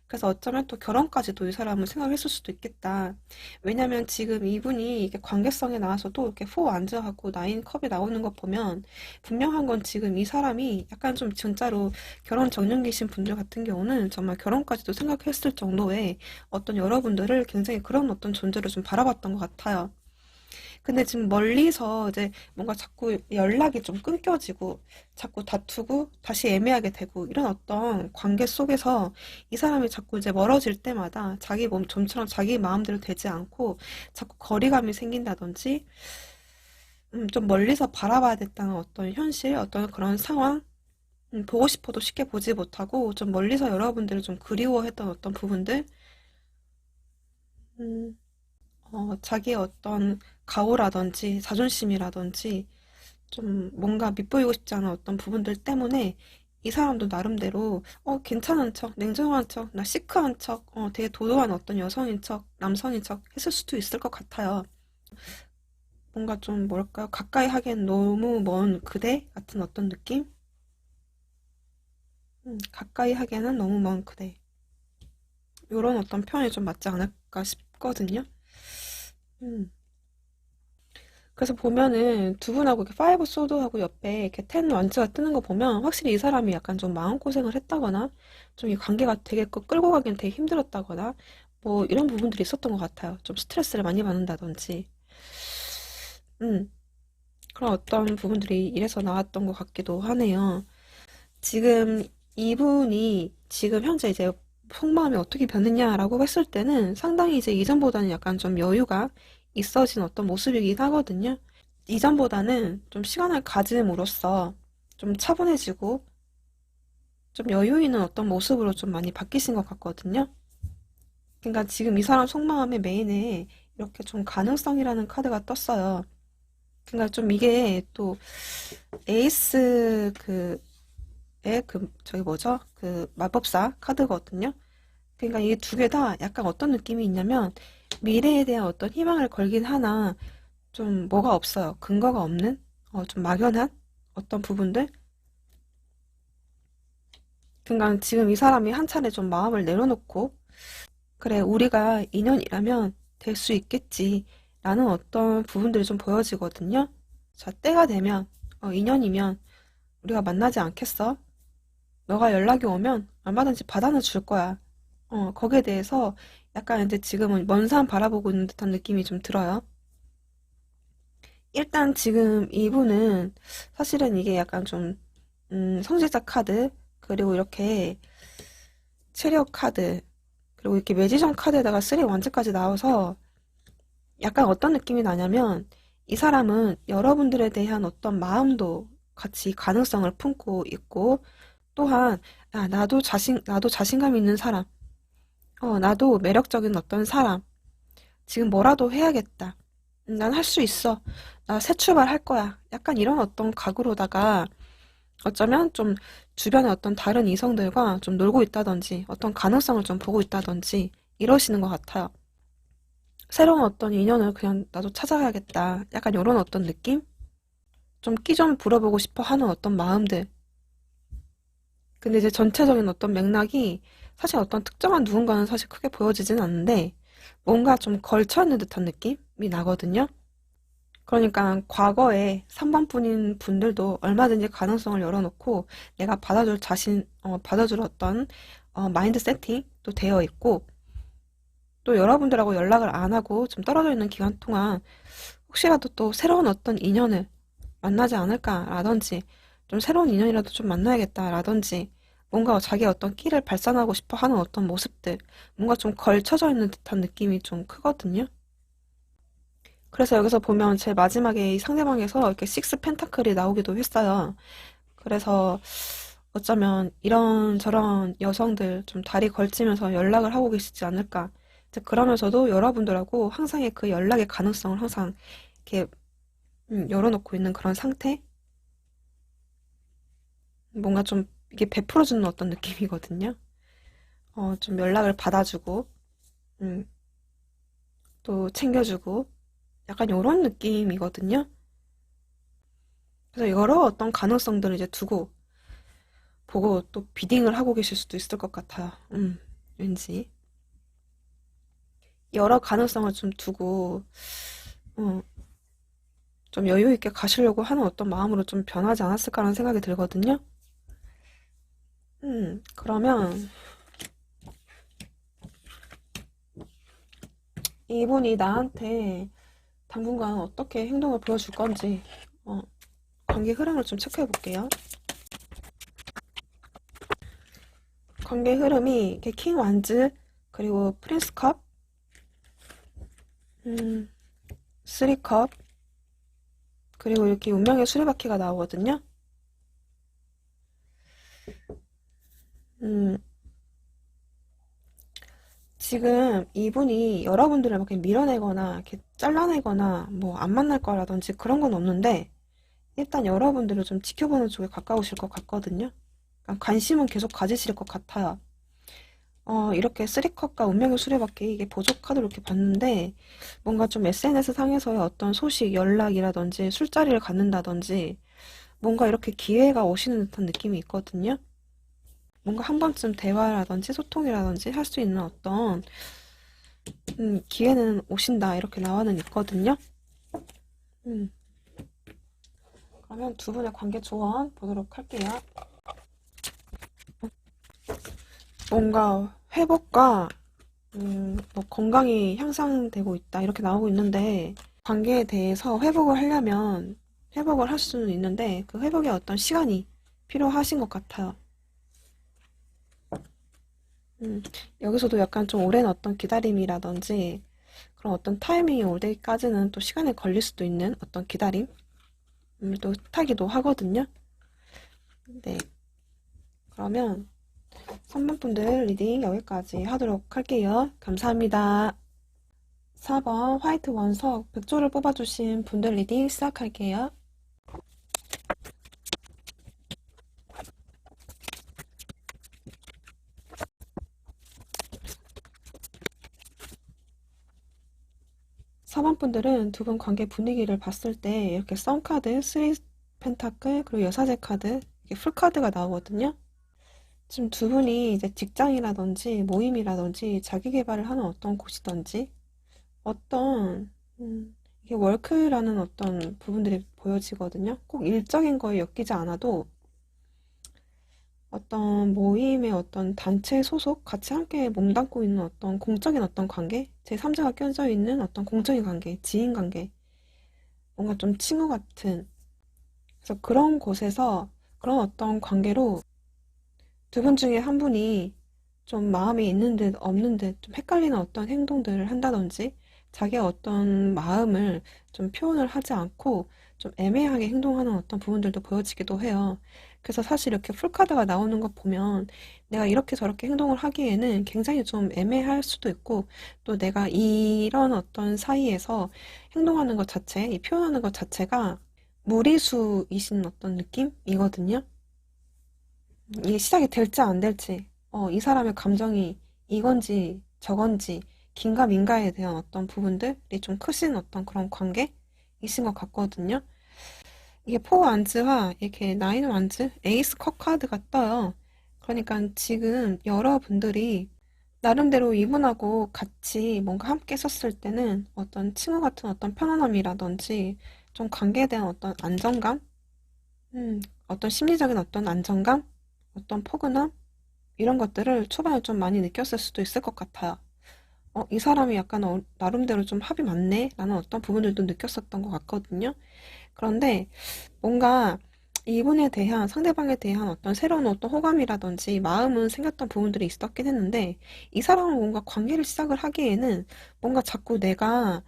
그래서 어쩌면 또 결혼까지도 이 사람은 생각했을 수도 있겠다. 왜냐면 지금 이분이 이게 관계성에 나와서도 이렇게 4 완전하고 9 컵이 나오는 것 보면 분명한 건 지금 이 사람이 약간 좀 진짜로 결혼 정년기신 분들 같은 경우는 정말 결혼까지도 생각했을 정도의 어떤 여러분들을 굉장히 그런 어떤 존재로 좀 바라봤던 것 같아요. 근데 지금 멀리서 이제 뭔가 자꾸 연락이 좀 끊겨지고 자꾸 다투고 다시 애매하게 되고 이런 어떤 관계 속에서 이 사람이 자꾸 이제 멀어질 때마다 자기 몸 좀처럼 자기 마음대로 되지 않고 자꾸 거리감이 생긴다든지 좀 멀리서 바라봐야 됐다는 어떤 현실, 어떤 그런 상황, 보고 싶어도 쉽게 보지 못하고 좀 멀리서 여러분들을 좀 그리워했던 어떤 부분들, 음, 자기의 어떤 가오라든지 자존심이라든지 좀 뭔가 밉보이고 싶지 않은 어떤 부분들 때문에 이 사람도 나름대로 괜찮은 척, 냉정한 척, 나 시크한 척, 되게 도도한 어떤 여성인 척, 남성인 척 했을 수도 있을 것 같아요. 뭔가 좀 뭘까요? 가까이 하기엔 너무 먼 그대 같은 어떤 느낌? 가까이 하기에는 너무 먼 그대. 이런 어떤 표현이 좀 맞지 않을까 싶거든요. 음. 그래서 보면은 두 분하고 이렇게 파이브 소드하고 옆에 이렇게 텐 완츠가 뜨는 거 보면 확실히 이 사람이 약간 좀 마음고생을 했다거나 좀 이 관계가 되게 끌고 가기는 되게 힘들었다거나 뭐 이런 부분들이 있었던 것 같아요. 좀 스트레스를 많이 받는다든지. 음, 그런 어떤 부분들이 이래서 나왔던 것 같기도 하네요. 지금 이분이 지금 현재 이제 속마음이 어떻게 변했냐라고 했을 때는 상당히 이제 이전보다는 약간 좀 여유가 있어진 어떤 모습이긴 하거든요. 이전보다는 좀 시간을 가짐으로써 좀 차분해지고 좀 여유 있는 어떤 모습으로 좀 많이 바뀌신 것 같거든요. 그러니까 지금 이 사람 속마음의 메인에 이렇게 좀 가능성이라는 카드가 떴어요. 그러니까 좀 이게 또 에이스 저기 뭐죠? 그 마법사 카드거든요. 그러니까 이 두 개 다 약간 어떤 느낌이 있냐면 미래에 대한 어떤 희망을 걸긴 하나 좀 뭐가 없어요. 근거가 없는 좀 막연한 어떤 부분들. 그러니까 지금 이 사람이 한 차례 좀 마음을 내려놓고 그래 우리가 인연이라면 될 수 있겠지 라는 어떤 부분들이 좀 보여지거든요. 자 때가 되면 인연이면 우리가 만나지 않겠어? 너가 연락이 오면 얼마든지 받아는 줄 거야. 거기에 대해서 약간 이제 지금은 먼 산 바라보고 있는 듯한 느낌이 좀 들어요. 일단 지금 이분은 사실은 이게 약간 좀, 성직자 카드, 그리고 이렇게 체력 카드, 그리고 이렇게 매지션 카드에다가 쓰리 완즈까지 나와서 약간 어떤 느낌이 나냐면 이 사람은 여러분들에 대한 어떤 마음도 같이 가능성을 품고 있고 또한 야, 나도 자신감 있는 사람, 나도 매력적인 어떤 사람, 지금 뭐라도 해야겠다. 난 할 수 있어. 나 새 출발할 거야. 약간 이런 어떤 각오로다가 어쩌면 좀 주변의 어떤 다른 이성들과 좀 놀고 있다든지 어떤 가능성을 좀 보고 있다든지 이러시는 것 같아요. 새로운 어떤 인연을 그냥 나도 찾아가야겠다. 약간 이런 어떤 느낌? 좀 끼 좀 부려보고 싶어 하는 어떤 마음들. 근데 이제 전체적인 어떤 맥락이 사실 어떤 특정한 누군가는 사실 크게 보여지진 않는데 뭔가 좀 걸쳐있는 듯한 느낌이 나거든요. 그러니까 과거에 3번뿐인 분들도 얼마든지 가능성을 열어놓고 내가 받아줄 어떤 마인드 세팅도 되어 있고 또 여러분들하고 연락을 안 하고 좀 떨어져 있는 기간 동안 혹시라도 또 새로운 어떤 인연을 만나지 않을까라든지 좀 새로운 인연이라도 좀 만나야겠다라든지 뭔가 자기의 어떤 끼를 발산하고 싶어 하는 어떤 모습들 뭔가 좀 걸쳐져 있는 듯한 느낌이 좀 크거든요. 그래서 여기서 보면 제일 마지막에 이 상대방에서 이렇게 식스 펜타클이 나오기도 했어요. 그래서 어쩌면 이런저런 여성들 좀 다리 걸치면서 연락을 하고 계시지 않을까. 이제 그러면서도 여러분들하고 항상의 그 연락의 가능성을 항상 이렇게 열어놓고 있는 그런 상태? 뭔가 좀 이게 베풀어주는 어떤 느낌이거든요. 좀 연락을 받아주고, 음, 또 챙겨주고, 약간 이런 느낌이거든요. 그래서 여러 어떤 가능성들을 이제 두고 보고 또 비딩을 하고 계실 수도 있을 것 같아요. 왠지. 여러 가능성을 좀 두고, 음, 좀 여유 있게 가시려고 하는 어떤 마음으로 좀 변하지 않았을까라는 생각이 들거든요. 그러면 이분이 나한테 당분간 어떻게 행동을 보여줄 건지, 어, 관계 흐름을 좀 체크해 볼게요. 관계 흐름이 이렇게 킹 완즈, 그리고 프린스 컵, 쓰리 컵, 그리고 이렇게 운명의 수레바퀴가 나오거든요. 음, 지금 이분이 여러분들을 막 이렇게 밀어내거나 이렇게 잘라내거나 뭐 안 만날 거라든지 그런 건 없는데 일단 여러분들을 좀 지켜보는 쪽에 가까우실 것 같거든요. 그러니까 관심은 계속 가지실 것 같아요. 이렇게 쓰리컵과 운명의 수레바퀴 이게 보조 카드로 이렇게 봤는데 뭔가 좀 SNS 상에서의 어떤 소식, 연락이라든지 술자리를 갖는다든지 뭔가 이렇게 기회가 오시는 듯한 느낌이 있거든요. 뭔가 한 번쯤 대화라든지 소통이라든지 할 수 있는 어떤 기회는 오신다 이렇게 나와는 있거든요. 음, 그러면 두 분의 관계 조언 보도록 할게요. 뭔가 회복과 뭐 건강이 향상되고 있다 이렇게 나오고 있는데 관계에 대해서 회복을 하려면 회복을 할 수는 있는데 그 회복에 어떤 시간이 필요하신 것 같아요. 여기서도 약간 좀 오랜 어떤 기다림이라든지 그런 어떤 타이밍이 올 때까지는 또 시간이 걸릴 수도 있는 어떤 기다림 또 타기도 하거든요. 네, 그러면 3번 분들 리딩 여기까지 하도록 할게요. 감사합니다. 4번 화이트 원석 백조를 뽑아주신 분들 리딩 시작할게요. 4번 분들은 두 분 관계 분위기를 봤을 때 이렇게 썬카드, 쓰리 펜타클, 그리고 여사제 카드, 이렇게 풀카드가 나오거든요. 지금 두 분이 이제 직장이라든지 모임이라든지 자기 개발을 하는 어떤 곳이든지 어떤 이게 월크라는 어떤 부분들이 보여지거든요. 꼭 일적인 거에 엮이지 않아도 어떤 모임의 어떤 단체 소속, 같이 함께 몸담고 있는 어떤 공적인 어떤 관계, 제3자가 껴져 있는 어떤 공적인 관계, 지인 관계, 뭔가 좀 친구 같은, 그래서 그런 곳에서 그런 어떤 관계로 두 분 중에 한 분이 좀 마음이 있는 듯 없는 듯 좀 헷갈리는 어떤 행동들을 한다든지 자기의 어떤 마음을 좀 표현을 하지 않고 좀 애매하게 행동하는 어떤 부분들도 보여지기도 해요. 그래서 사실 이렇게 풀카드가 나오는 거 보면 내가 이렇게 저렇게 행동을 하기에는 굉장히 좀 애매할 수도 있고 또 내가 이런 어떤 사이에서 행동하는 것 자체, 이 표현하는 것 자체가 무리수이신 어떤 느낌이거든요. 이게 시작이 될지 안 될지, 이 사람의 감정이 이건지 저건지, 긴가민가에 대한 어떤 부분들이 좀 크신 어떤 그런 관계이신 것 같거든요. 이게 포 완즈와 이렇게 나인 완즈, 에이스 컵 카드가 떠요. 그러니까 지금 여러분들이 나름대로 이분하고 같이 뭔가 함께 썼을 때는 어떤 친구 같은 어떤 편안함이라든지 좀 관계에 대한 어떤 안정감, 어떤 심리적인 어떤 안정감, 어떤 포근함, 이런 것들을 초반에 좀 많이 느꼈을 수도 있을 것 같아요. 이 사람이 약간 나름대로 좀 합이 맞네? 라는 어떤 부분들도 느꼈었던 것 같거든요. 그런데 뭔가 이분에 대한, 상대방에 대한 어떤 새로운 어떤 호감이라든지 마음은 생겼던 부분들이 있었긴 했는데, 이 사람은 뭔가 관계를 시작을 하기에는 뭔가 자꾸 내가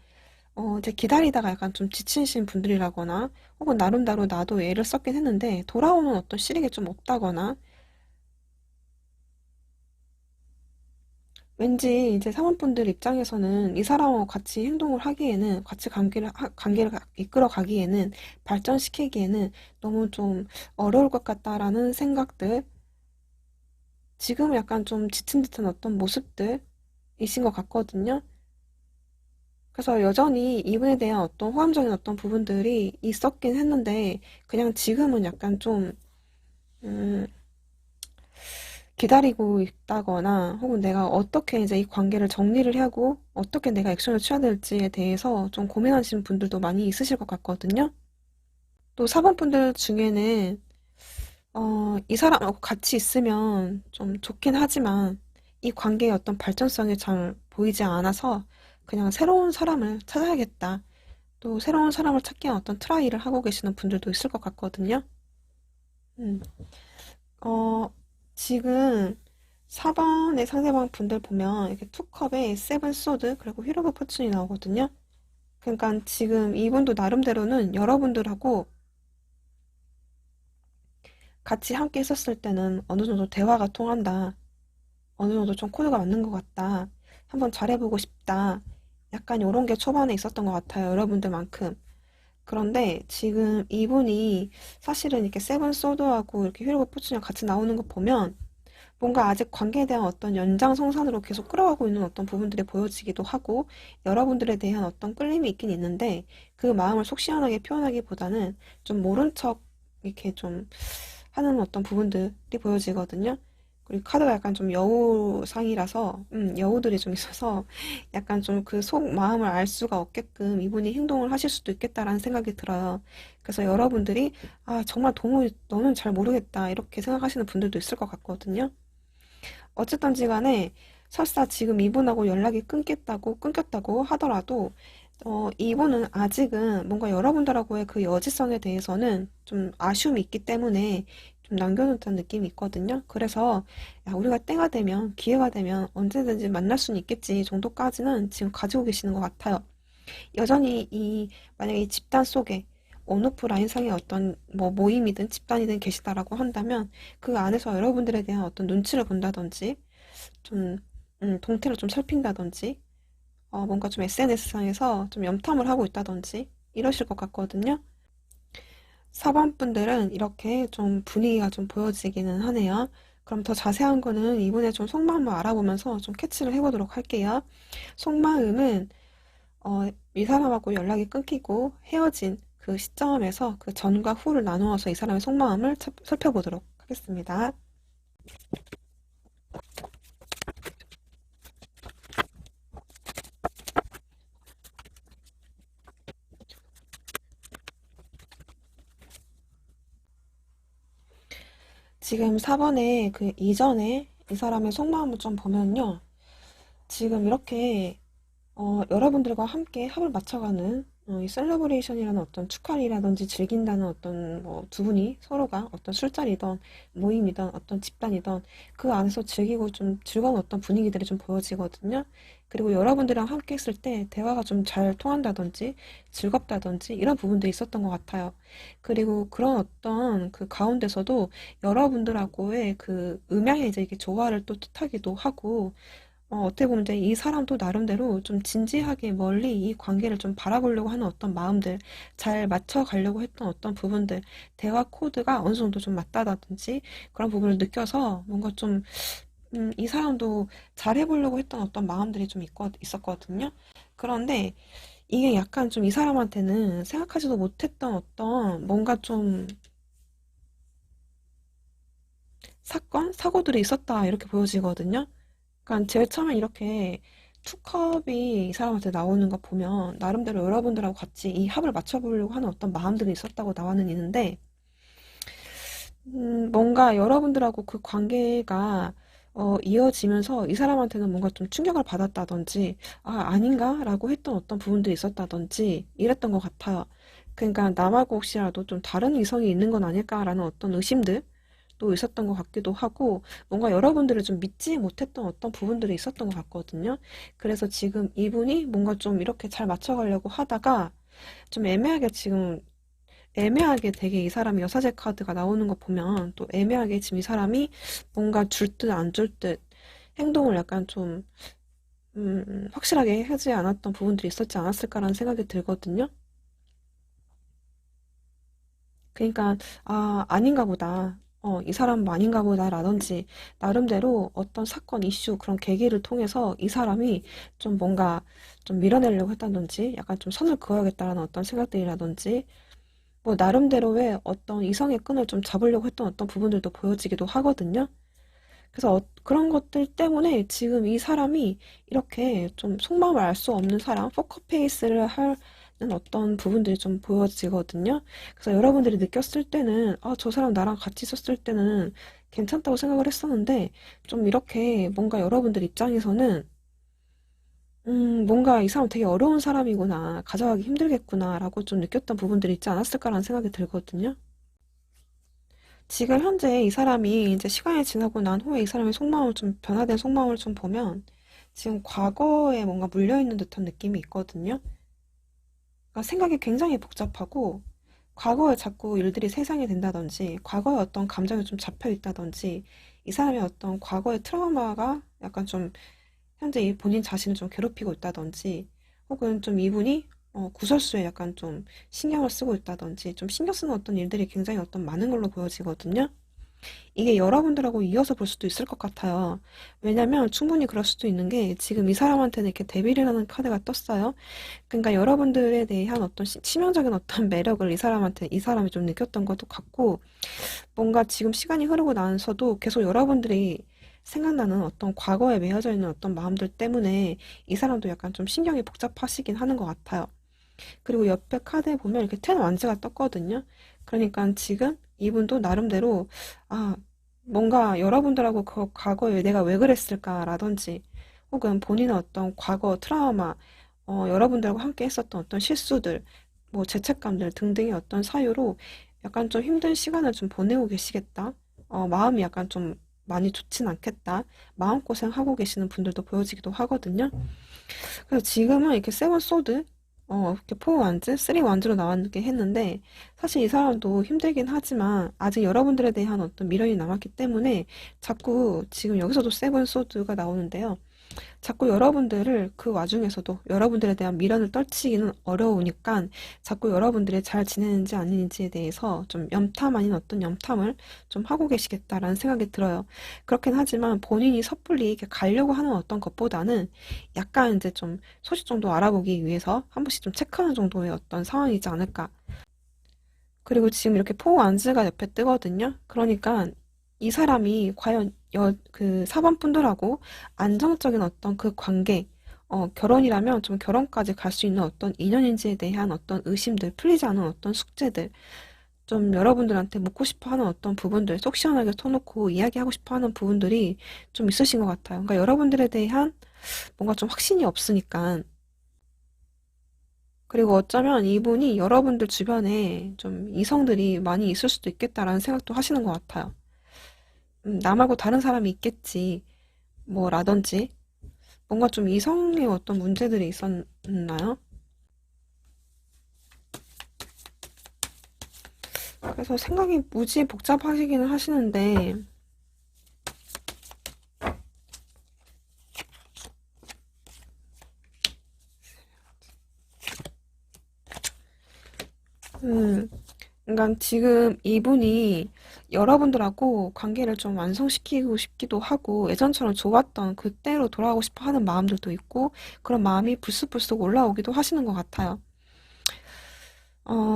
이제 기다리다가 약간 좀 지치신 분들이라거나, 혹은 나름대로 나도 애를 썼긴 했는데, 돌아오는 어떤 실익이 좀 없다거나, 왠지 이제 사원분들 입장에서는 이 사람하고 같이 행동을 하기에는, 같이 관계를 이끌어 가기에는, 발전시키기에는 너무 좀 어려울 것 같다라는 생각들, 지금 약간 좀 지친 듯한 어떤 모습들이신 것 같거든요. 그래서 여전히 이분에 대한 어떤 호감적인 어떤 부분들이 있었긴 했는데, 그냥 지금은 약간 좀, 음, 기다리고 있다거나 혹은 내가 어떻게 이제 이 관계를 정리를 하고 어떻게 내가 액션을 취해야 될지에 대해서 좀 고민하시는 분들도 많이 있으실 것 같거든요. 또 사번분들 중에는 이 사람하고 같이 있으면 좀 좋긴 하지만 이 관계의 어떤 발전성이 잘 보이지 않아서 그냥 새로운 사람을 찾아야겠다. 또 새로운 사람을 찾기 위한 어떤 트라이를 하고 계시는 분들도 있을 것 같거든요. 음. 어, 지금 4번의 상대방 분들 보면 이렇게 투컵에 세븐 소드 그리고 휘로브 포춘이 나오거든요. 그러니까 지금 이분도 나름대로는 여러분들하고 같이 함께 했었을 때는 어느 정도 대화가 통한다. 어느 정도 좀 코드가 맞는 것 같다. 한번 잘해보고 싶다. 약간 이런 게 초반에 있었던 것 같아요. 여러분들만큼. 그런데 지금 이분이 사실은 이렇게 세븐 소드하고 이렇게 휘로브 포춘이 같이 나오는 거 보면 뭔가 아직 관계에 대한 어떤 연장성산으로 계속 끌어가고 있는 어떤 부분들이 보여지기도 하고 여러분들에 대한 어떤 끌림이 있긴 있는데 그 마음을 속 시원하게 표현하기보다는 좀 모른 척 이렇게 좀 하는 어떤 부분들이 보여지거든요. 그리고 카드가 약간 좀 여우상이라서 여우들이 좀 있어서 약간 좀 그 속 마음을 알 수가 없게끔 이분이 행동을 하실 수도 있겠다라는 생각이 들어요. 그래서 여러분들이 아 정말 도무지 너는 잘 모르겠다 이렇게 생각하시는 분들도 있을 것 같거든요. 어쨌든지 간에 설사 지금 이분하고 연락이 끊겼다고 하더라도 이분은 아직은 뭔가 여러분들하고의 그 여지성에 대해서는 좀 아쉬움이 있기 때문에 좀 남겨놓던 느낌이 있거든요. 그래서 야, 우리가 때가 되면 기회가 되면 언제든지 만날 수는 있겠지 정도까지는 지금 가지고 계시는 것 같아요. 여전히 만약에 이 집단 속에 온오프 라인상의 어떤 뭐 모임이든 집단이든 계시다라고 한다면 그 안에서 여러분들에 대한 어떤 눈치를 본다든지 좀 동태를 좀 살핀다든지 뭔가 좀 SNS상에서 좀 염탐을 하고 있다든지 이러실 것 같거든요. 4번 분들은 이렇게 좀 분위기가 좀 보여지기는 하네요. 그럼 더 자세한 거는 이분의 좀 속마음을 알아보면서 좀 캐치를 해보도록 할게요. 속마음은 이 사람하고 연락이 끊기고 헤어진 그 시점에서 그 전과 후를 나누어서 이 사람의 속마음을 살펴보도록 하겠습니다. 지금 4번에 그 이전에 이 사람의 속마음을 좀 보면요. 지금 이렇게 여러분들과 함께 합을 맞춰가는 이 셀러브레이션이라는 어떤 축하리라든지 즐긴다는 어떤 뭐 두 분이 서로가 어떤 술자리든 모임이든 어떤 집단이든 그 안에서 즐기고 좀 즐거운 어떤 분위기들이 좀 보여지거든요. 그리고 여러분들이랑 함께 했을 때 대화가 좀 잘 통한다든지 즐겁다든지 이런 부분도 있었던 것 같아요. 그리고 그런 어떤 그 가운데서도 여러분들하고의 그 음향의 이제 이게 조화를 또 뜻하기도 하고 어떻게 보면 이제 이 사람도 나름대로 좀 진지하게 멀리 이 관계를 좀 바라보려고 하는 어떤 마음들, 잘 맞춰가려고 했던 어떤 부분들, 대화 코드가 어느 정도 좀 맞다든지 그런 부분을 느껴서 뭔가 좀, 이 사람도 잘 해보려고 했던 어떤 마음들이 좀 있었거든요. 그런데 이게 약간 좀 이 사람한테는 생각하지도 못했던 어떤 뭔가 좀 사고들이 있었다 이렇게 보여지거든요. 그러니까 제일 처음에 이렇게 투컵이 이 사람한테 나오는 거 보면 나름대로 여러분들하고 같이 이 합을 맞춰보려고 하는 어떤 마음들이 있었다고 나와는 있는데 뭔가 여러분들하고 그 관계가 이어지면서 이 사람한테는 뭔가 좀 충격을 받았다든지 아닌가라고 했던 어떤 부분들이 있었다든지 이랬던 것 같아요. 그러니까 남하고 혹시라도 좀 다른 이성이 있는 건 아닐까라는 어떤 의심들 또 있었던 것 같기도 하고 뭔가 여러분들을 좀 믿지 못했던 어떤 부분들이 있었던 것 같거든요. 그래서 지금 이분이 뭔가 좀 이렇게 잘 맞춰가려고 하다가 좀 애매하게 되게 이 사람이 여사제 카드가 나오는 거 보면 또 애매하게 지금 이 사람이 뭔가 줄 듯 안 줄 듯 행동을 약간 좀 확실하게 하지 않았던 부분들이 있었지 않았을까라는 생각이 들거든요. 그러니까 아닌가 보다. 이 사람은 아닌가 보다라든지 나름대로 어떤 사건, 이슈 그런 계기를 통해서 이 사람이 좀 뭔가 좀 밀어내려고 했다든지 약간 좀 선을 그어야겠다라는 어떤 생각들이라든지 뭐 나름대로의 어떤 이성의 끈을 좀 잡으려고 했던 어떤 부분들도 보여지기도 하거든요. 그래서 그런 것들 때문에 지금 이 사람이 이렇게 좀 속마음을 알 수 없는 사람, 포커페이스를 하는 어떤 부분들이 좀 보여지거든요. 그래서 여러분들이 느꼈을 때는, 저 사람 나랑 같이 있었을 때는 괜찮다고 생각을 했었는데, 좀 이렇게 뭔가 여러분들 입장에서는, 뭔가 이 사람 되게 어려운 사람이구나, 가져가기 힘들겠구나라고 좀 느꼈던 부분들이 있지 않았을까라는 생각이 들거든요. 지금 현재 이 사람이 이제 시간이 지나고 난 후에 이 사람의 속마음을 좀 변화된 속마음을 좀 보면 지금 과거에 뭔가 물려있는 듯한 느낌이 있거든요. 그러니까 생각이 굉장히 복잡하고 과거에 자꾸 일들이 세상이 된다든지 과거에 어떤 감정이 좀 잡혀 있다든지 이 사람의 어떤 과거의 트라우마가 약간 좀 현재 이 본인 자신을 좀 괴롭히고 있다든지 혹은 좀 이분이 구설수에 약간 좀 신경을 쓰고 있다든지 좀 신경 쓰는 어떤 일들이 굉장히 어떤 많은 걸로 보여지거든요. 이게 여러분들하고 이어서 볼 수도 있을 것 같아요. 왜냐면 충분히 그럴 수도 있는 게 지금 이 사람한테는 이렇게 데빌이라는 카드가 떴어요. 그러니까 여러분들에 대한 어떤 치명적인 어떤 매력을 이 사람이 좀 느꼈던 것도 같고 뭔가 지금 시간이 흐르고 나서도 계속 여러분들이 생각나는 어떤 과거에 매여져 있는 어떤 마음들 때문에 이 사람도 약간 좀 신경이 복잡하시긴 하는 것 같아요. 그리고 옆에 카드에 보면 이렇게 텐 완즈가 떴거든요. 그러니까 지금 이분도 나름대로 아 뭔가 여러분들하고 그 과거에 내가 왜 그랬을까라든지 혹은 본인의 어떤 과거 트라우마 여러분들하고 함께 했었던 어떤 실수들 뭐 죄책감들 등등의 어떤 사유로 약간 좀 힘든 시간을 좀 보내고 계시겠다. 마음이 약간 좀 많이 좋진 않겠다. 마음고생하고 계시는 분들도 보여지기도 하거든요. 그래서 지금은 이렇게 세븐 소드, 이렇게 포 완즈, 쓰리 완즈로 나왔게 했는데, 사실 이 사람도 힘들긴 하지만, 아직 여러분들에 대한 어떤 미련이 남았기 때문에, 자꾸 지금 여기서도 세븐 소드가 나오는데요. 자꾸 여러분들을 그 와중에서도 여러분들에 대한 미련을 떨치기는 어려우니까 자꾸 여러분들이 잘 지내는지 아닌지에 대해서 좀 염탐 아닌 어떤 염탐을 좀 하고 계시겠다라는 생각이 들어요. 그렇긴 하지만 본인이 섣불리 이렇게 가려고 하는 어떤 것보다는 약간 이제 좀 소식 정도 알아보기 위해서 한 번씩 좀 체크하는 정도의 어떤 상황이지 않을까. 그리고 지금 이렇게 포 안즈가 옆에 뜨거든요. 그러니까 이 사람이 과연 그 사반분들하고 안정적인 어떤 그 관계, 결혼이라면 좀 결혼까지 갈 수 있는 어떤 인연인지에 대한 어떤 의심들, 풀리지 않은 어떤 숙제들, 좀 여러분들한테 묻고 싶어 하는 어떤 부분들, 속 시원하게 터놓고 이야기하고 싶어 하는 부분들이 좀 있으신 것 같아요. 그러니까 여러분들에 대한 뭔가 좀 확신이 없으니까 그리고 어쩌면 이분이 여러분들 주변에 좀 이성들이 많이 있을 수도 있겠다라는 생각도 하시는 것 같아요. 나 말고 다른 사람이 있겠지, 뭐라든지. 뭔가 좀 이성의 어떤 문제들이 있었나요? 그래서 생각이 무지 복잡하시기는 하시는데, 음, 그러니까 지금 이분이 여러분들하고 관계를 좀 완성시키고 싶기도 하고 예전처럼 좋았던 그때로 돌아가고 싶어 하는 마음들도 있고 그런 마음이 불쑥불쑥 올라오기도 하시는 것 같아요.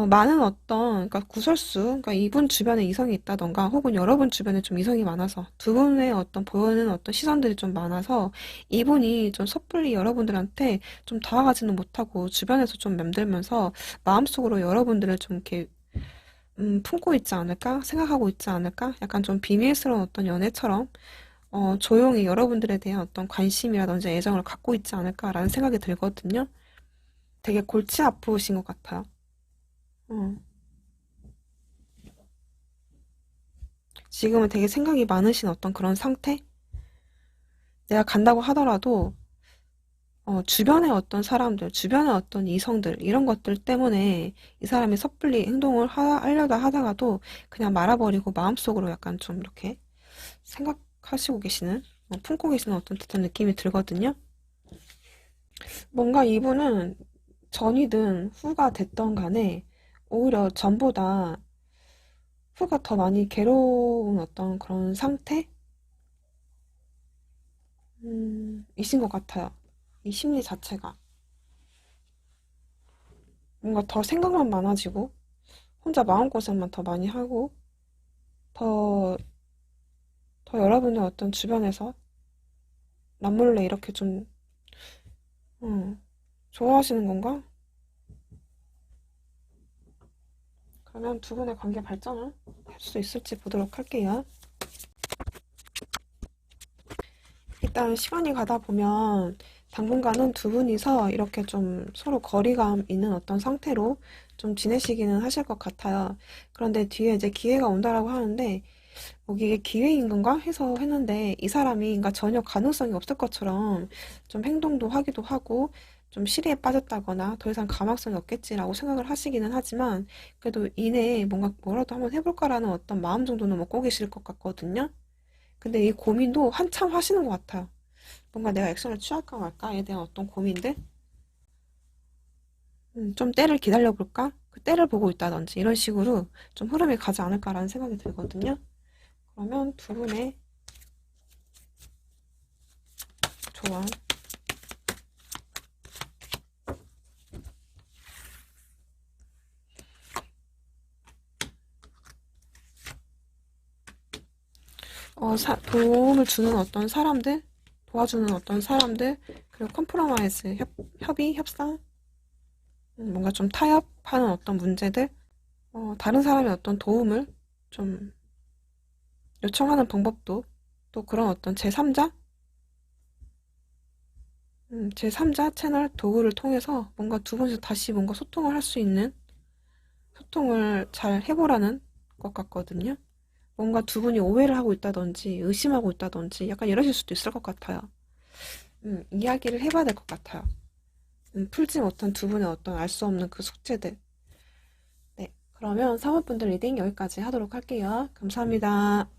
많은 어떤, 그러니까 구설수, 그러니까 이분 주변에 이성이 있다던가, 혹은 여러분 주변에 좀 이성이 많아서, 두 분의 어떤 보이는 어떤 시선들이 좀 많아서, 이분이 좀 섣불리 여러분들한테 좀 다가가지는 못하고, 주변에서 좀 맴들면서, 마음속으로 여러분들을 좀 이렇게, 품고 있지 않을까? 생각하고 있지 않을까? 약간 좀 비밀스러운 어떤 연애처럼, 조용히 여러분들에 대한 어떤 관심이라든지 애정을 갖고 있지 않을까라는 생각이 들거든요. 되게 골치 아프신 것 같아요. 어. 지금은 되게 생각이 많으신 어떤 그런 상태? 내가 간다고 하더라도, 주변의 어떤 사람들, 주변의 어떤 이성들, 이런 것들 때문에 이 사람이 섣불리 행동을 하려다 하다가도 그냥 말아버리고 마음속으로 약간 좀 이렇게 생각하시고 계시는, 품고 계시는 어떤 듯한 느낌이 들거든요. 뭔가 이분은 전이든 후가 됐던 간에 오히려 전보다 후가 더 많이 괴로운 어떤 그런 상태? 이신 것 같아요. 이 심리 자체가. 뭔가 더 생각만 많아지고, 혼자 마음고생만 더 많이 하고, 더, 더 여러분의 어떤 주변에서 남몰래 이렇게 좀, 좋아하시는 건가? 그러면 두 분의 관계 발전을 할 수 있을지 보도록 할게요. 일단 시간이 가다 보면 당분간은 두 분이서 이렇게 좀 서로 거리감 있는 어떤 상태로 좀 지내시기는 하실 것 같아요. 그런데 뒤에 이제 기회가 온다라고 하는데, 이게 기회인 건가 해서 했는데 이 사람이 그러니까 전혀 가능성이 없을 것처럼 좀 행동도 하기도 하고 좀 시리에 빠졌다거나 더 이상 가망성이 없겠지라고 생각을 하시기는 하지만 그래도 이내에 뭔가 뭐라도 한번 해볼까라는 어떤 마음 정도는 먹고 계실 것 같거든요. 근데 이 고민도 한참 하시는 것 같아요. 뭔가 내가 액션을 취할까 말까에 대한 어떤 고민들, 좀 때를 기다려볼까? 그 때를 보고 있다든지 이런 식으로 좀 흐름이 가지 않을까라는 생각이 들거든요. 그러면 두 분의 조언, 도움을 주는 어떤 사람들, 도와주는 어떤 사람들, 그리고 컴프로마이즈, 협의, 협상, 뭔가 좀 타협하는 어떤 문제들, 다른 사람의 어떤 도움을 좀 요청하는 방법도, 또 그런 어떤 제3자? 제3자 채널 도구를 통해서 뭔가 두 분이서 다시 뭔가 소통을 할 수 있는, 소통을 잘 해보라는 것 같거든요. 뭔가 두 분이 오해를 하고 있다든지, 의심하고 있다든지, 약간 이러실 수도 있을 것 같아요. 이야기를 해봐야 될 것 같아요. 풀지 못한 두 분의 어떤 알 수 없는 그 숙제들. 네. 그러면 사모분들 리딩 여기까지 하도록 할게요. 감사합니다.